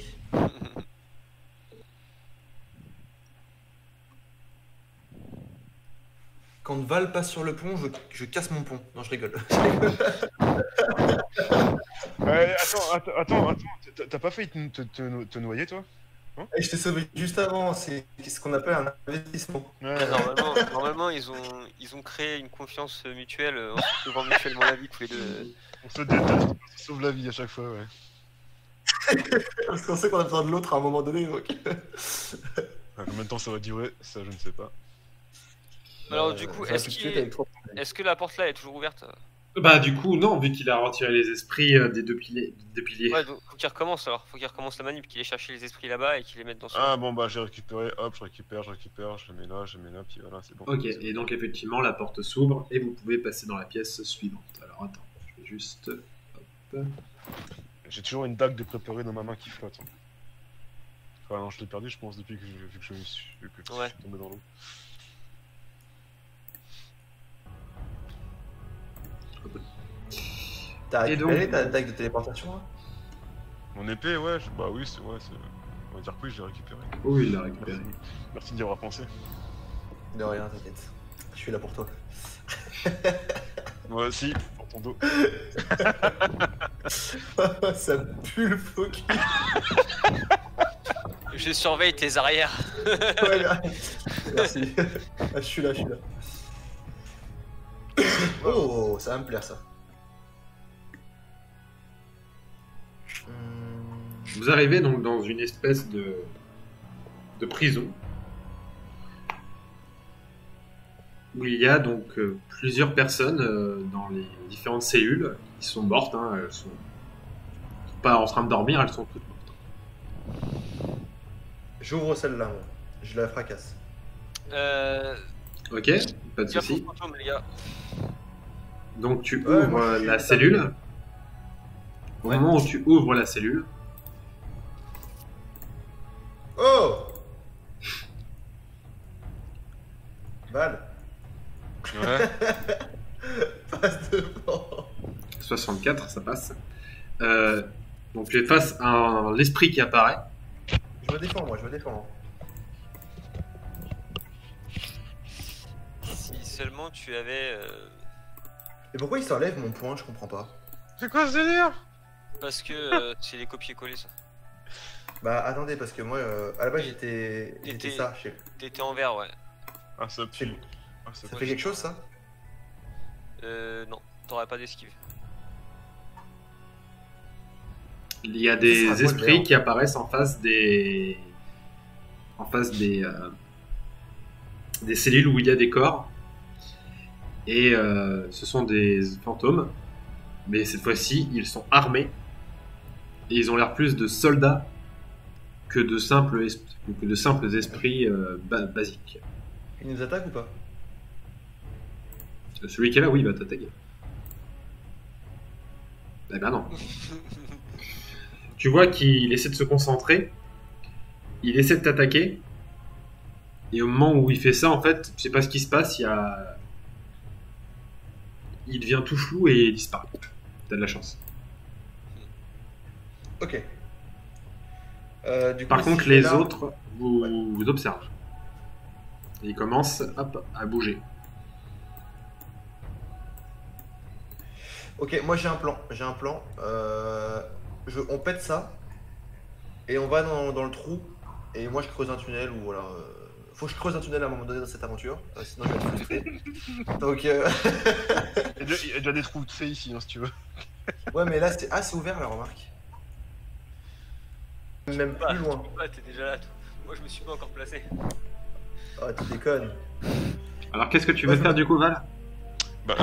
Quand Val passe sur le pont, je casse mon pont. Non, je rigole. Attends, t'as pas failli te noyer toi? Et je t'ai sauvé juste avant. C'est ce qu'on appelle un investissement. Ouais, Normalement, ils ont créé une confiance mutuelle en se sauvant mutuellement la vie tous les deux. on se déteste, on se sauve la vie à chaque fois, ouais. Parce qu'on sait qu'on a besoin de l'autre à un moment donné. Donc... Combien de temps ça va durer? Ça, je ne sais pas. Alors du coup, ça va tout de suite avec trois- est-ce que la porte là est toujours ouverte? Bah du coup, non, vu qu'il a retiré les esprits des 2 piliers. Ouais, donc faut qu'il recommence alors. Faut qu'il recommence la manip, qu'il aille chercher les esprits là-bas et qu'il les mette dans son. Ah bon bah j'ai récupéré, hop, je récupère, je les mets là, puis voilà, c'est bon. Ok, et donc effectivement, la porte s'ouvre et vous pouvez passer dans la pièce suivante. Alors attends, je vais juste... Hop. J'ai toujours une dague de préparer dans ma main qui flotte. Enfin non, je l'ai perdu je pense depuis que je suis Ouais. tombé dans l'eau. T'as Et récupéré donc- ta dague de téléportation là Mon épée, ouais, bah oui, on va dire que oui, je l'ai récupéré. Oui, il l'a récupéré. Merci d'y avoir pensé. De rien, t'inquiète. Je suis là pour toi. Moi aussi, pour ton dos. Ça pue le focus. Je surveille tes arrières. Ouais, là. Merci. Ah, je suis là. Oh, ça va me plaire ça. Vous arrivez donc dans une espèce de prison où il y a donc plusieurs personnes dans les différentes cellules qui sont mortes. Hein, elles sont pas en train de dormir, elles sont toutes mortes. J'ouvre celle-là, moi. Je la fracasse. Ok, pas de Gaffe aux souci. fantômes, les gars. Donc tu Ouais, ouvres moi, je suis la d'accord. cellule. Au Ouais. moment où tu ouvres la cellule, Oh Val, Ouais. passe devant. 64, ça passe. Donc tu es face à l'esprit qui apparaît. Je me défends, moi, je me défends. Si seulement tu avais. Et pourquoi il s'enlève mon point? Je comprends pas. C'est quoi ce délire? Parce que c'est les copier-coller ça. Bah attendez, parce que moi, à la base, j'étais T'étais- ça. Je sais- T'étais en vert, ouais. Ah ça pue. Ah, ça Ça pue. fait quelque chose, ça? Non, t'aurais pas d'esquive. Il y a Ça des sera quoi, le esprits verre qui apparaissent en face des cellules où il y a des corps. Et ce sont des fantômes. Mais cette fois-ci, ils sont armés. Et ils ont l'air plus de soldats que de simples esprits basiques. Il nous attaque ou pas? Celui qui est là, oui, il va t'attaquer. Eh ben non. Tu vois qu'il essaie de se concentrer. Il essaie de t'attaquer. Et au moment où il fait ça, en fait, je sais pas ce qui se passe, il devient tout flou et il disparaît. T'as de la chance. Ok. Du coup, Par si contre, je vais les là- autres, vous observe. Et il commence hop, à bouger. Ok, moi j'ai un plan. On pète ça et on va dans le trou. Et moi je creuse un tunnel ou voilà. Faut que je creuse un tunnel à un moment donné dans cette aventure, sinon je vais être frustré. Donc Il y a déjà des trous de fait ici, hein, si tu veux. ouais, mais là c'est ouvert la remarque. Même plus loin. Ouais, t'es déjà là, toi. Moi, je me suis pas encore placé. Ah, tu déconnes. Alors qu'est-ce que tu veux faire du coup, Val? Bah,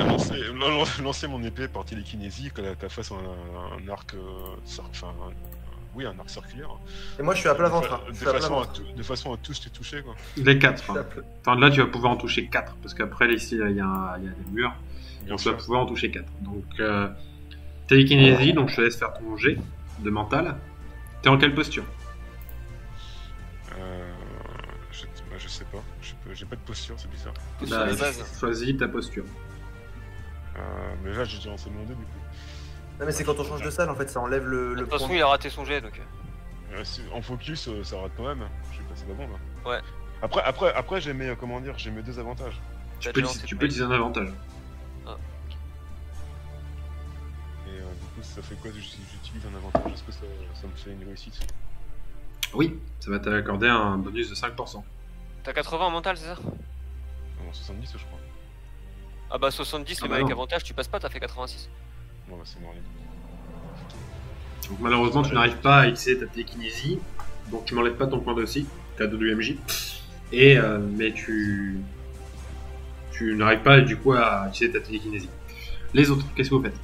lancer mon épée par télékinésie, qu'elle fasse un arc. Oui, un arc circulaire. Et moi je suis à plat ventre. hein. De façon à tous te toucher, quoi. Les 4. Je suis à plat- Enfin, là, tu vas pouvoir en toucher 4. Parce qu'après, ici, il y a des murs. Bien Donc, tu vas sûr. pouvoir en toucher 4. Donc, télékinésie, donc je te laisse faire ton jet de mental. T'es en quelle posture? Je sais pas. J'ai pas de posture, c'est bizarre. Sur les bases. Choisis ta posture. Mais là, j'ai déjà lancé mon dé, du coup. Non, mais c'est quand on change de salle en fait, ça enlève De le toute façon, point. il a raté son jet, donc. En focus, ça rate quand même. Je sais pas, c'est pas bon, là. Ouais. Après j'ai mes, comment dire, j'ai mes deux avantages. T'as Tu déjà lancé peux ton utiliser un avantage. Et du coup, ça fait quoi si j'utilise un avantage? Est-ce que ça me fait une réussite? Oui, ça va t'accorder un bonus de 5%. T'as 80 en mental, c'est ça? Non, 70, je crois. Ah bah 70, Ah mais bah avec non. avantage, tu passes pas, t'as fait 86. Non, bah, c'est mort. Donc malheureusement, tu n'arrives pas à utiliser ta télékinésie. Donc tu m'enlèves pas ton point d'aussi. T'as 2 du MJ. Et, mais tu n'arrives pas du coup à utiliser ta télékinésie. Les autres, qu'est-ce que vous faites?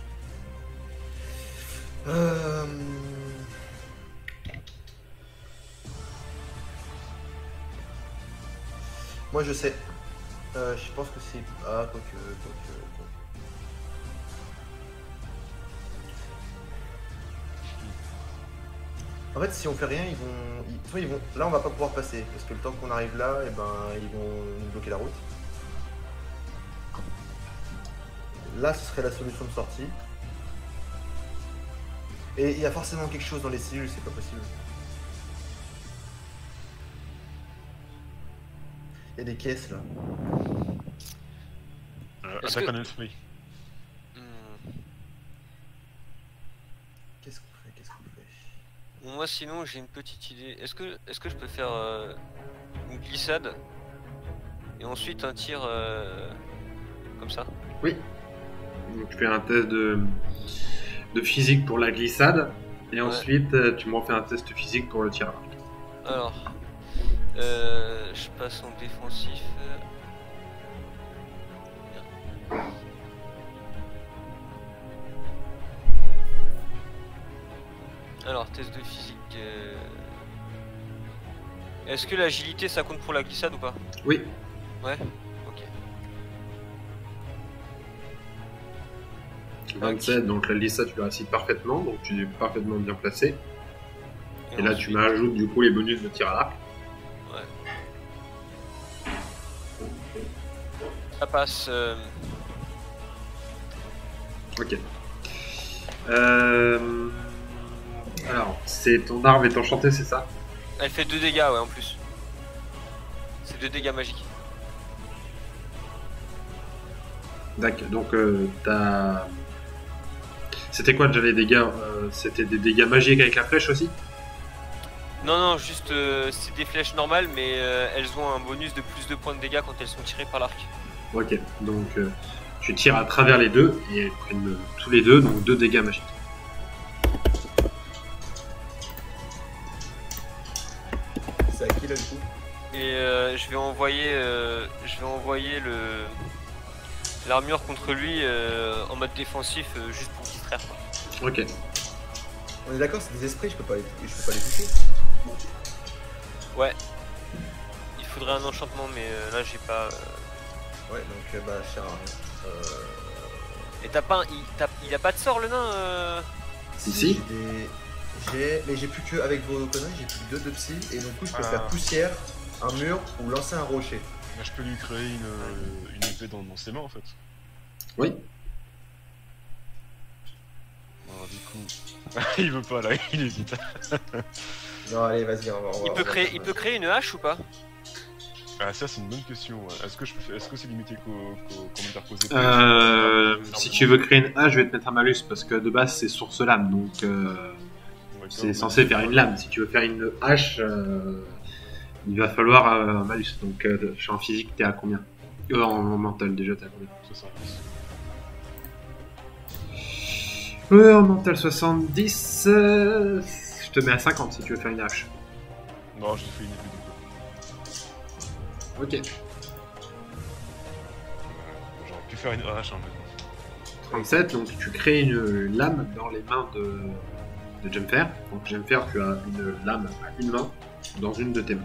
Moi je sais. Je pense que c'est. Ah, quoique. En fait, si on fait rien, soit ils vont. Là, on va pas pouvoir passer parce que le temps qu'on arrive là, et ben, ils vont nous bloquer la route. Là, ce serait la solution de sortie. Et il y a forcément quelque chose dans les cellules, c'est pas possible. Il y a des caisses là. Est-ce Attaque que- en esprit. Hmm. Qu'est-ce qu'on fait Bon, moi, sinon, j'ai une petite idée. Est-ce que je peux faire une glissade et ensuite un tir comme ça? Oui. Donc tu fais un test de physique pour la glissade. Et ensuite, tu me refais un test physique pour le tir à l'arc. Alors, je passe en défensif. Bien. Alors, test de physique. Est-ce que l'agilité ça compte pour la glissade ou pas? Oui. Ouais. Ok. 27, donc la glissade, tu la réussis parfaitement. Donc tu es parfaitement bien placé. Et là, tu ensuite- m'ajoutes du coup les bonus de tir à l'arc. Ouais. Ça passe. Ok. Alors, c'est ton arme est enchantée, c'est ça? Elle fait 2 dégâts, ouais, en plus. C'est 2 dégâts magiques. D'accord, donc t'as... C'était quoi déjà les dégâts? C'était des dégâts magiques avec la flèche aussi? Non, non, juste c'est des flèches normales, mais elles ont un bonus de plus de points de dégâts quand elles sont tirées par l'arc. Ok, donc tu tires à travers les deux, et elles prennent tous les deux, donc 2 dégâts magiques. C'est à qui là du coup? Et je vais envoyer le l'armure contre lui en mode défensif juste pour distraire. Quoi. Ok, On est d'accord, c'est des esprits, je peux pas les toucher. Ouais. Il faudrait un enchantement, mais là j'ai pas. Ouais, donc bah, cher Arnaud. Et t'as pas il a pas de sort le nain Si. Mais j'ai plus que, avec vos conneries, j'ai plus que 2 de psy, et donc coup je peux Ah. faire poussière, un mur ou lancer un rocher. Là, je peux lui créer une épée dans ses mains, en fait. oui. Alors, du coup... il veut pas, là, il hésite. Non, allez, vas-y, on va. Il peut créer une hache ou pas? Ah, ça, c'est une bonne question. Ouais. Est-ce que c'est limité qu'aux commentaires posés Si tu veux créer une hache, je vais te mettre un malus parce que de base c'est source lame, donc c'est censé faire une lame. Si tu veux faire une hache, il va falloir un malus. Donc je suis en physique, t'es à combien? En mental déjà, t'es à combien? 70. En mental 70, je te mets à 50 si tu veux faire une hache. Non, j'ai fait une épée du coup. Ok. J'aurais pu faire une hache, hein, mais 37, donc tu crées une lame dans les mains de Jemfer. Donc Jemfer, tu as une lame à une main dans une de tes mains.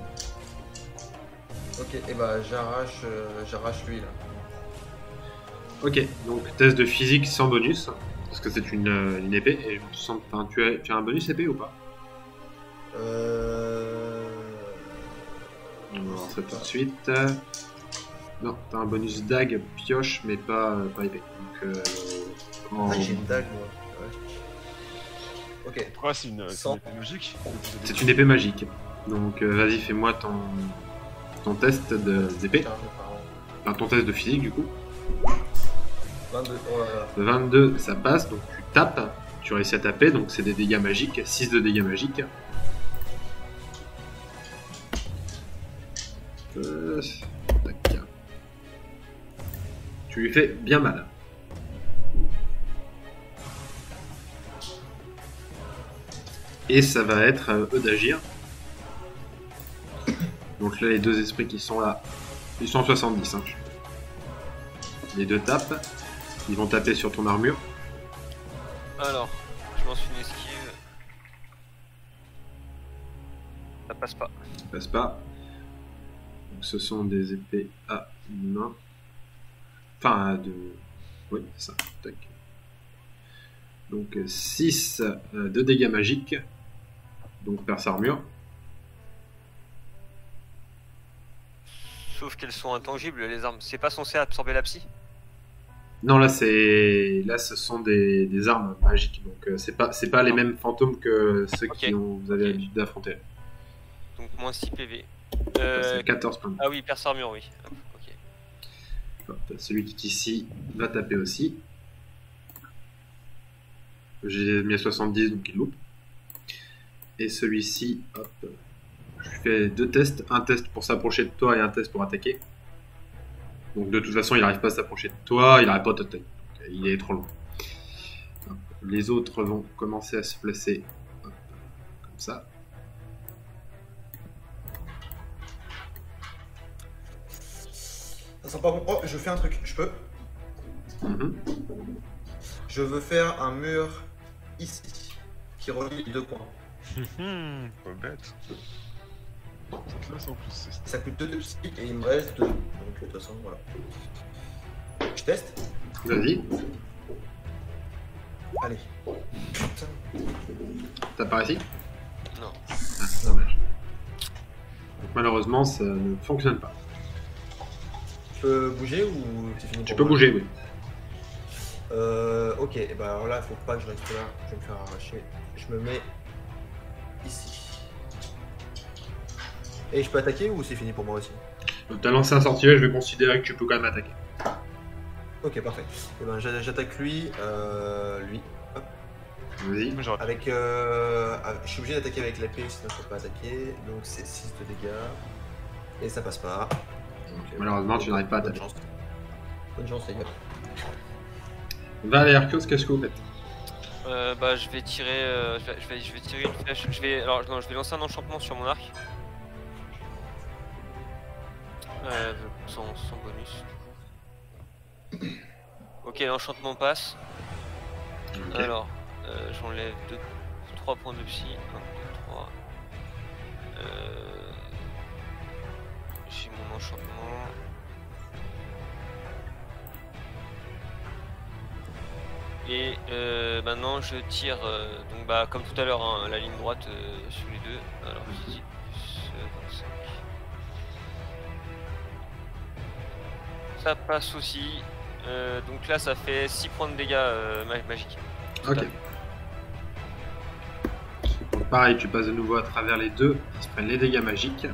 Ok, et bah j'arrache lui là. Ok, donc test de physique sans bonus, parce que c'est une épée, et je me sens, enfin, tu as un bonus épée ou pas? On va voir ça tout de suite. Non, t'as un bonus dague, pioche, mais pas épée. Donc, Ah, j'ai une dague moi. Ouais. Ok. pourquoi c'est une Cent. épée magique? c'est une épée magique. Donc vas-y, fais-moi ton test d'épée, Putain, pardon. enfin ton test de physique du coup. 22, oh là là. 22, ça passe, donc tu tapes, tu réussis à taper, donc c'est des dégâts magiques, 6 de dégâts magiques. Tac. Tu lui fais bien mal. Et ça va être à eux d'agir. Donc là, les deux esprits qui sont là, ils sont 70. Hein. Les deux tapent. Ils vont taper sur ton armure. Alors, je lance une esquive. Ça passe pas. Ça passe pas. Donc ce sont des épées à une main. Enfin, à deux. Oui, ça. Tac. Donc 6 de dégâts magiques. Donc perce armure. Sauf qu'elles sont intangibles, les armes. C'est pas censé absorber la psy? Non, là ce sont des armes magiques. Donc c'est pas les mêmes fantômes que ceux Ok. qui vous avez Ok. l'habitude d'affronter. Donc moins 6 PV. C'est 14 points de Ah oui, perce armure, oui. Hop, ok. Hop, celui qui est ici va taper aussi. J'ai mis à 70 donc il loupe. Et celui-ci, hop, je lui fais deux tests. Un test pour s'approcher de toi et un test pour attaquer. Donc de toute façon il n'arrive pas à s'approcher de toi, il n'arrive pas à te taper. Donc, il est trop loin. Hop, les autres vont commencer à se placer hop, comme ça. Ça sent pas bon. Oh, je fais un truc, je peux. Mhm. Je veux faire un mur ici qui relie les deux points. Pas bête. Ça te laisse en plus, c'est Ça coûte 2 de psy et il me reste 2. Donc de toute façon, voilà. Je teste. Vas-y, Allez. Putain. t'as pas réussi? Non. Ah, dommage. Donc, malheureusement ça ne fonctionne pas. Je peux bouger ou c'est fini Tu pour peux moi bouger, oui. Ok, et bah alors là, faut pas que je reste là. Je vais me faire arracher. Je me mets ici. Et je peux attaquer ou c'est fini pour moi aussi? Donc t'as lancé un sortilège, je vais considérer que tu peux quand même attaquer. Ok, parfait. Et ben j'attaque lui. Lui. Hop. Vas-y. Moi, j'aurais Avec. Je suis obligé d'attaquer avec l'épée, sinon je peux pas attaquer. Donc c'est 6 de dégâts. Et ça passe pas. Donc, malheureusement tu n'arrives pas à Bonne attaquer. chance. Bonne chance, les gars. Valet Arcos, qu'est-ce que vous faites? Bah je vais tirer, je vais tirer une flèche. Alors non, je vais lancer un enchantement sur mon arc. Sans bonus. Ok, l'enchantement passe. Ok. Alors, j'enlève 3 points de psy. 1, 2, 3. J'ai mon enchantement. Et maintenant je tire, donc bah comme tout à l'heure, hein, la ligne droite sur les deux. Alors ici, plus 25. Ça passe aussi. Donc là ça fait 6 points de dégâts magiques. Ok. pareil, tu passes de nouveau à travers les deux, ils se prennent les dégâts magiques.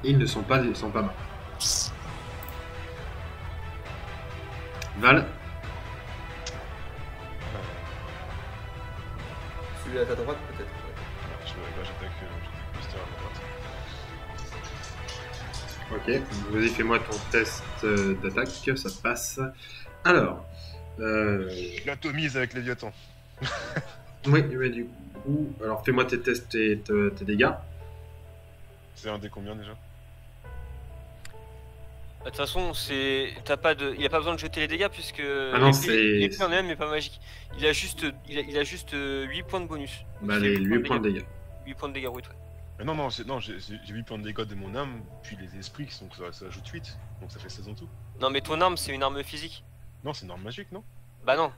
Ils ne sont pas morts. Val, Celui à ta droite, peut-être. J'attaque Mister à ma droite. ok, vas-y fais-moi ton test d'attaque, ça passe. Alors, L'atomise avec Léviathan. oui, mais du coup, alors fais-moi tes tests et tes dégâts. C'est un des combien déjà? De toute façon, il a pas besoin de jeter les dégâts puisque Ah non, l'épée en elle mais pas magique. Il a juste 8 points de bonus. Bah, Donc, les il fait 8 points de dégâts. 8 points de dégâts brut, ouais. Mais non, j'ai 8 points de dégâts de mon âme, puis les esprits, donc ça ajoute 8, donc ça fait 16 en tout. Non mais ton arme c'est une arme physique. Non, c'est une arme magique, non? Bah non.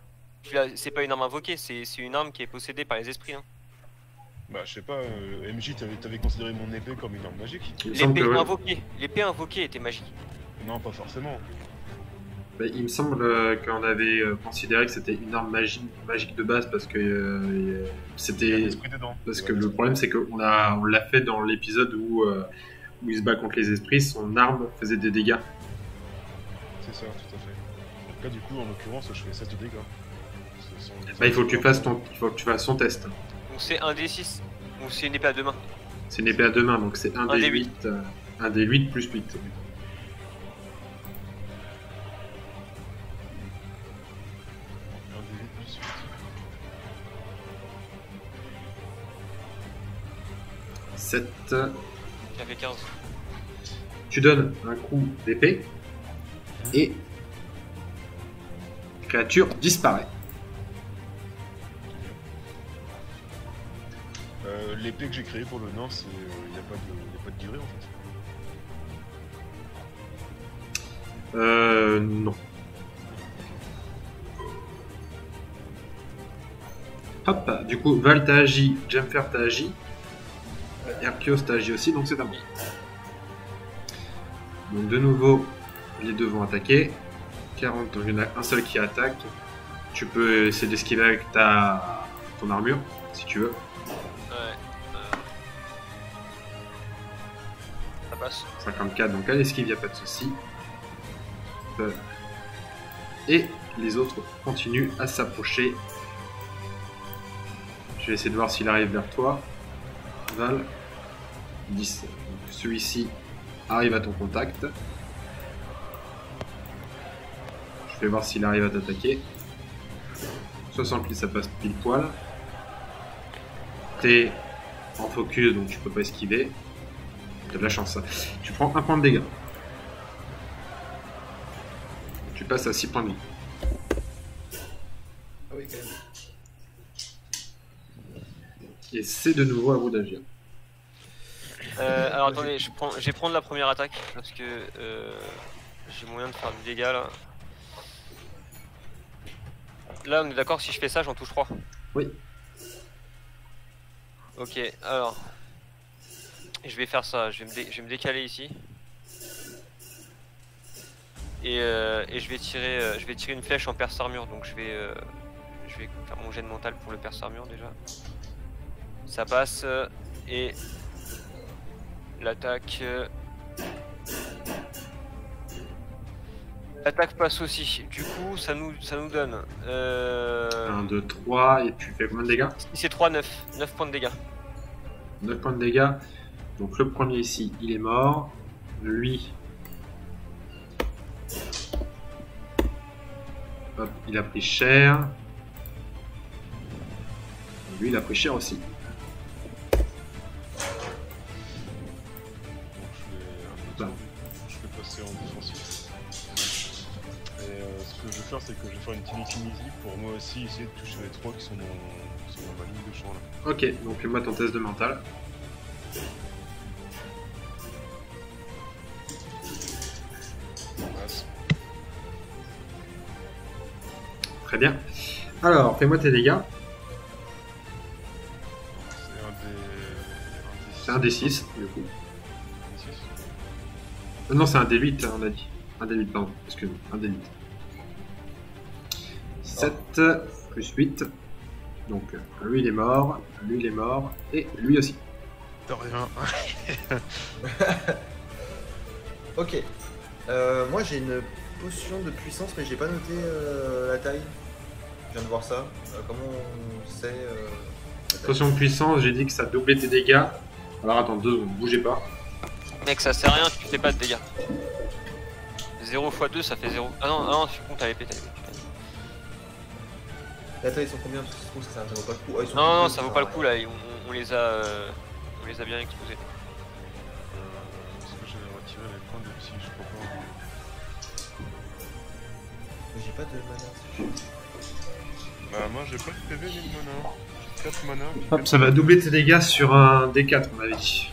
C'est pas une arme invoquée, c'est une arme qui est possédée par les esprits. Hein. Bah, je sais pas, MJ, t'avais considéré mon épée comme une arme magique? Il me semble que, ouais. L'épée invoquée était magique. Non, pas forcément. Bah, il me semble qu'on avait considéré que c'était une arme magique de base parce que Il y a un c'était. esprit dedans. Parce que le problème c'est qu'on l'a fait dans l'épisode où il se bat contre les esprits, son arme faisait des dégâts. C'est ça, tout à fait. Donc là, du coup, en l'occurrence, je fais 16 de dégâts. Bah, il faut que tu fasses son test. Donc c'est un D6. Ou c'est une épée à deux mains. C'est une épée à deux mains, donc c'est un Un des des 8. Un des 8 plus 8. Un des 8 plus 8. Sept. Ça fait 15. Tu donnes un coup d'épée et la créature disparaît. L'épée que j'ai créée pour le nain, c'est. Y a pas de durée en fait. Non. Hop, du coup, Val t'as agi, Jamfer t'as agi, Herkios t'as agi aussi, donc c'est à moi. Donc de nouveau, les deux vont attaquer. 40, donc il y en a un seul qui attaque. Tu peux essayer d'esquiver avec ton armure, si tu veux. Ouais. Ça passe. 54, donc à l'esquive, il n'y a pas de souci. Et les autres continuent à s'approcher. Je vais essayer de voir s'il arrive vers toi. Val. 10. Donc celui-ci arrive à ton contact. Je vais voir s'il arrive à t'attaquer. 68, ça passe pile poil. T'es en focus, donc tu peux pas esquiver. T'as de la chance. Tu prends un point de dégâts. Tu passes à 6 points de vie. Ah oui, quand même. Et c'est de nouveau à vous d'agir. Alors attendez, je vais prendre la première attaque parce que j'ai moyen de faire du dégât là. Là on est d'accord, si je fais ça j'en touche 3. Oui. Ok, alors je vais faire ça, je vais me décaler ici. Et je vais tirer une flèche en perce armure, donc je vais faire mon jet de mental pour le perce armure déjà. Ça passe et l'attaque. L'attaque passe aussi. Du coup, ça nous donne. 1, 2, 3, et tu fais combien de dégâts? C'est 3, 9. 9 points de dégâts. 9 points de dégâts. Donc le premier ici, il est mort. Lui. Hop, il a pris cher. Lui, il a pris cher aussi. Donc je vais passer en défensif. Et ce que je vais faire, c'est que je vais faire une télékinésie pour moi aussi essayer de toucher les 3 qui sont dans ma ligne de champ là. Ok, donc fais-moi ton test de mental. Passe. Très bien. Alors, fais-moi tes dégâts. C'est un D6, du coup. Non, c'est un D8, on a dit. Un D8, pardon. Excuse-moi, un D8. 7 plus 8. Donc lui il est mort, lui il est mort, et lui aussi. De rien. Ok. Moi j'ai une potion de puissance, mais j'ai pas noté la taille. Je viens de voir ça. Comment on sait la taille Potion de puissance, j'ai dit que ça doublait tes dégâts. Alors attends, 2 secondes, bougez pas. Mec, ça sert à rien, tu fais pas de dégâts. 0 x 2, ça fait 0. Ah non, tu comptes à l'épée, t'as l'épée. La taille, ils sont combien? Parce que ça se trouve, ça vaut pas le coup. Ah, ils sont Non, plus ça gros, vaut pas le ouais. coup là, on les a bien exposés. Est-ce que j'avais retiré les points de psy? Je crois pas. Mais j'ai pas de mana. Bah, moi j'ai pas de PV ni de mana. J'ai 4 mana. puis Hop, quatre ça va doubler tes dégâts sur un D4, on avait dit.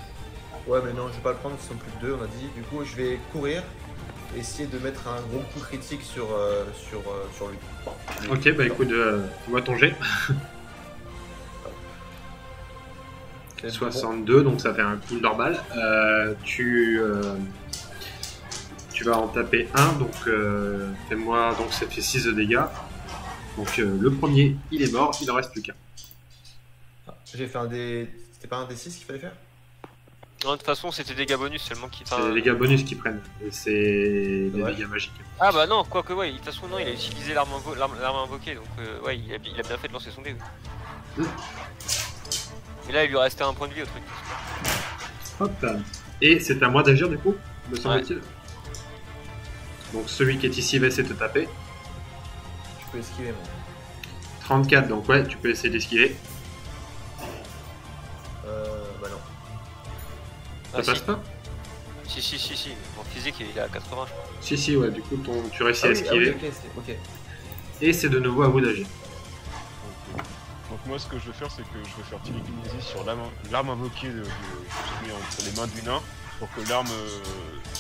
Ouais, mais non, je vais pas le prendre, ce sont plus que 2, on a dit. Du coup, je vais courir, essayer de mettre un gros coup critique sur lui. Ok, bah écoute, fais-moi ton jet. C'est 62, donc ça fait un coup normal. Tu vas en taper un, donc fais-moi, donc ça fait 6 de dégâts. Donc le premier, il est mort, il en reste plus qu'un. bon. J'ai fait un D. C'était pas un D6 qu'il fallait faire? Non, de toute façon, c'était des dégâts bonus seulement qui. C'est les dégâts bonus qui prennent, et c'est des Ouais. dégâts magiques. Ah bah non, quoique, ouais, de toute façon, non, il a utilisé l'arme invoquée, donc ouais, il a bien fait de lancer son dé. Oui. Et là, il lui restait un point de vie au truc. Hop. Et c'est à moi d'agir du coup, me semble-t-il. Donc celui qui est ici va essayer de te taper. Je peux esquiver, moi. 34, donc ouais, tu peux essayer d'esquiver. Bah non. Ça passe pas? Si. En physique, il est à 80, je crois. Si, ouais, du coup tu réussis à esquiver. ok, ok. Et c'est de nouveau à vous d'agir. Donc moi ce que je vais faire c'est que je vais faire télékinésie sur l'arme invoquée que j'ai mis entre les mains du nain pour que l'arme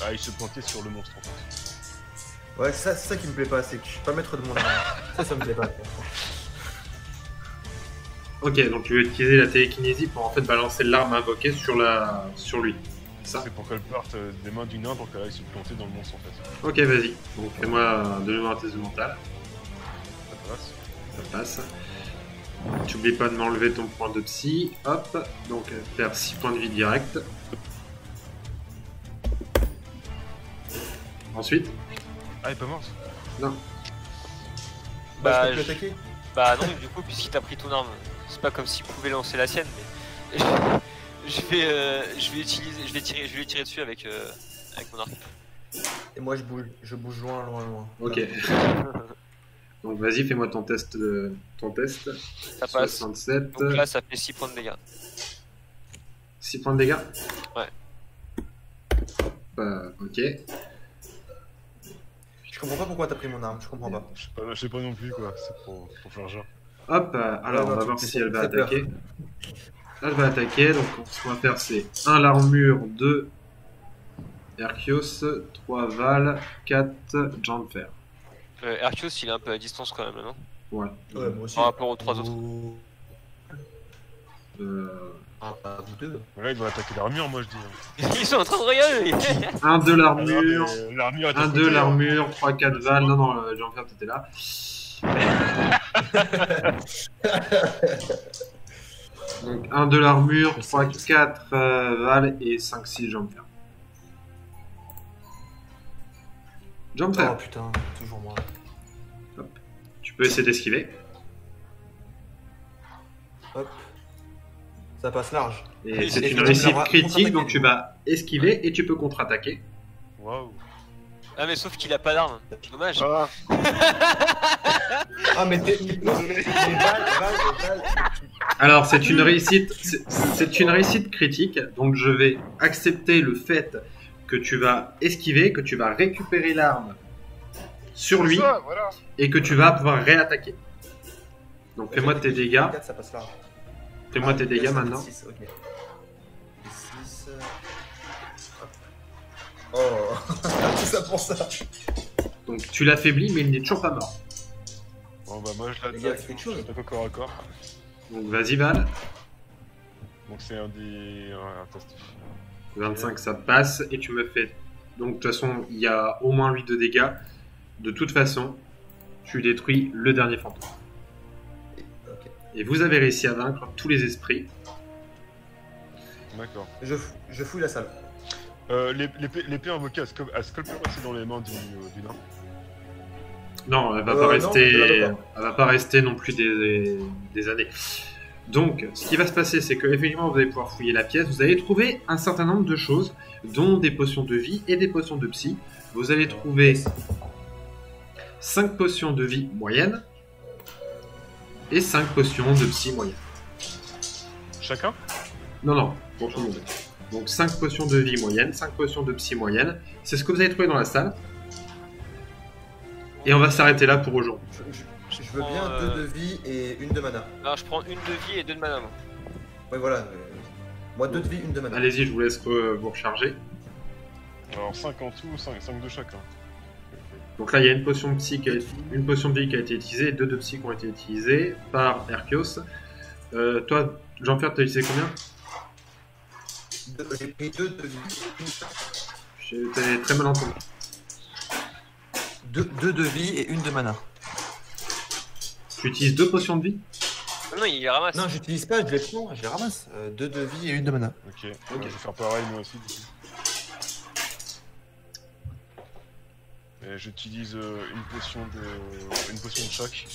aille se planter sur le monstre en fait. Ouais, c'est ça qui me plaît pas, c'est que je suis pas maître de mon arme. Ça me plaît pas. Ok, donc tu veux utiliser la télékinésie pour en fait balancer l'arme invoquée sur lui. Ça. C'est pour qu'elle parte des mains du nain pour qu'elle aille se planter dans le monstre en fait. Ok, vas-y. Donc fais-moi de nouveau un test de mental. Ça passe. Ça passe. Tu oublies pas de m'enlever ton point de psy. Hop. Donc faire 6 points de vie direct. Ensuite. Ah, il est pas mort. Non. Bah, je peux je- plus attaquer. Bah non, du coup, puisqu'il t'a pris ton arme, c'est pas comme s'il pouvait lancer la sienne, mais je vais lui tirer dessus avec mon arc. Et moi, je bouge loin. Ok. Donc vas-y, fais-moi ton test. Ça passe. 67. Donc là, ça fait 6 points de dégâts. 6 points de dégâts. Ouais. Ok. Je comprends pas pourquoi t'as pris mon arme, je comprends pas. Je sais pas non plus quoi, c'est pour faire genre. Hop, alors Ouais, on va non, voir tu- si elle va fais peur. attaquer. Elle va attaquer, donc ce qu'on va faire c'est 1 l'armure, 2 Arceus, 3 Val, 4 Janfer. Arceus, il est un peu à distance quand même, là, non? Ouais. Ouais, moi aussi. Par rapport aux 3 autres. Ah, vous deux. Là il doit attaquer l'armure moi je dis. Ils sont en train de regarder. 1 de l'armure, L'armure est à 1 côté, de hein. l'armure, 3 4 Val. Non, Janfer t'étais là. Donc 1 de l'armure, 3 4 Val et 5 6 Janfer. Janfer, Oh putain, toujours moi. tu peux essayer d'esquiver. Hop. Ça passe large. Et Et c'est et une tu réussite peux critique, contre-attaquer, donc tu du coup. vas esquiver et tu peux contre-attaquer. Waouh. Ah, mais sauf qu'il a pas d'arme. Dommage. Ah, Ah, mais t'es. Mais Val. Alors c'est une réussite, c'est une réussite critique, donc je vais accepter le fait que tu vas esquiver, que tu vas récupérer l'arme sur lui ça, voilà. et que tu vas pouvoir réattaquer. Donc fais-moi tes dégâts, 4, ça passe large. fais-moi tes dégâts ça fait maintenant. 6, ok. 6. Oh, tout ça pour ça. Donc tu l'affaiblis mais il n'est toujours pas mort. Bon bah moi je Les gars, l'attaque. c'est quelque chose. J'attaque au corps à corps. Donc vas-y Val, Donc c'est un test. 25 ça passe et tu me fais... Donc de toute façon il y a au moins 8 de dégâts. De toute façon tu détruis le dernier fantôme. Ok. Et vous avez réussi à vaincre tous les esprits. D'accord. Je fouille la salle. L'épée invoquée à Sculptor, c'est dans les mains du nain. Non, elle va pas Non, rester. je l'avais Elle va pas rester non plus des années. Donc, ce qui va se passer, c'est que effectivement, vous allez pouvoir fouiller la pièce. Vous allez trouver un certain nombre de choses, dont des potions de vie et des potions de psy. Vous allez trouver 5 potions de vie moyennes et 5 potions de psy moyennes. Chacun? Non, pour tout le monde. Donc 5 potions de vie moyennes, 5 potions de psy moyennes. C'est ce que vous avez trouvé dans la salle. Et on va s'arrêter là pour aujourd'hui. Je veux bien 2 de vie et 1 de mana. Alors je prends 1 de vie et 2 de mana. Moi. Ouais, voilà. Moi, 2 de vie, 1 de mana. Allez-y, je vous laisse vous recharger. Alors 5 en tout, 5 de chacun. Donc là, il y a une potion de psy une potion de vie qui a été utilisée et 2 de psy qui ont été utilisées par Erkios. Toi, Jean-Pierre, t'as utilisé combien? J'ai pris 2 de vie. T'es très mal entendu. 2 de vie et 1 de mana. Tu utilises 2 potions de vie? Non, il les ramasse. Non, j'utilise pas, je les prends, je les ramasse. 2 de vie et 1 de mana. Ok, je vais faire pareil moi aussi du coup. Et j'utilise une potion de choc.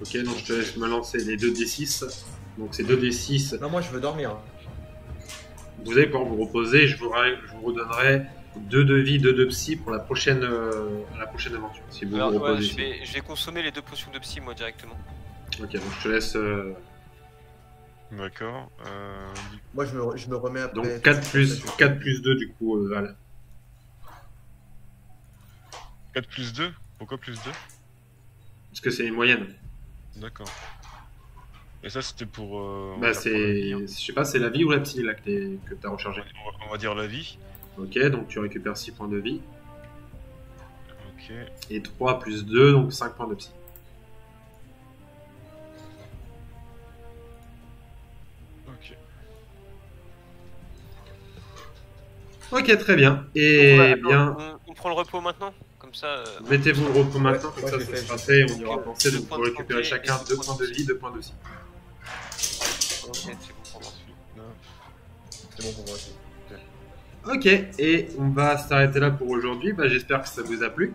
Ok, donc je te laisse me lancer les 2d6. Donc c'est 2d6. Non, moi je veux dormir. Vous allez pouvoir vous reposer. Je vous redonnerai 2 de vie, 2 de psy pour la prochaine aventure. Si vous Alors, vous ouais, reposez. je vais consommer les 2 potions de psy moi directement. Ok, donc je te laisse. D'accord. Moi je me remets après. Donc 4 plus 2 du coup, Val. 4 plus 2? Pourquoi plus 2? Parce que c'est une moyenne. D'accord. Et ça c'était pour... Bah c'est... Je sais pas, c'est la vie ou la psy là que t'as rechargé. On va dire la vie. Ok, donc tu récupères 6 points de vie. Ok. Et 3 plus 2, donc 5 points de psy. Ok. Ok, très bien. Donc, Et attends, bien, on prend le repos maintenant. Comme ça. mettez-vous le repos maintenant, comme ouais, ça, je ça l'ai sera fait. fait. On y aura pensé, donc vous récupérez chacun 2 points de vie, 2 points de psy. Ok, c'est bon pour moi. C'est bon pour moi aussi. Ok, et on va s'arrêter là pour aujourd'hui. Bah, j'espère que ça vous a plu.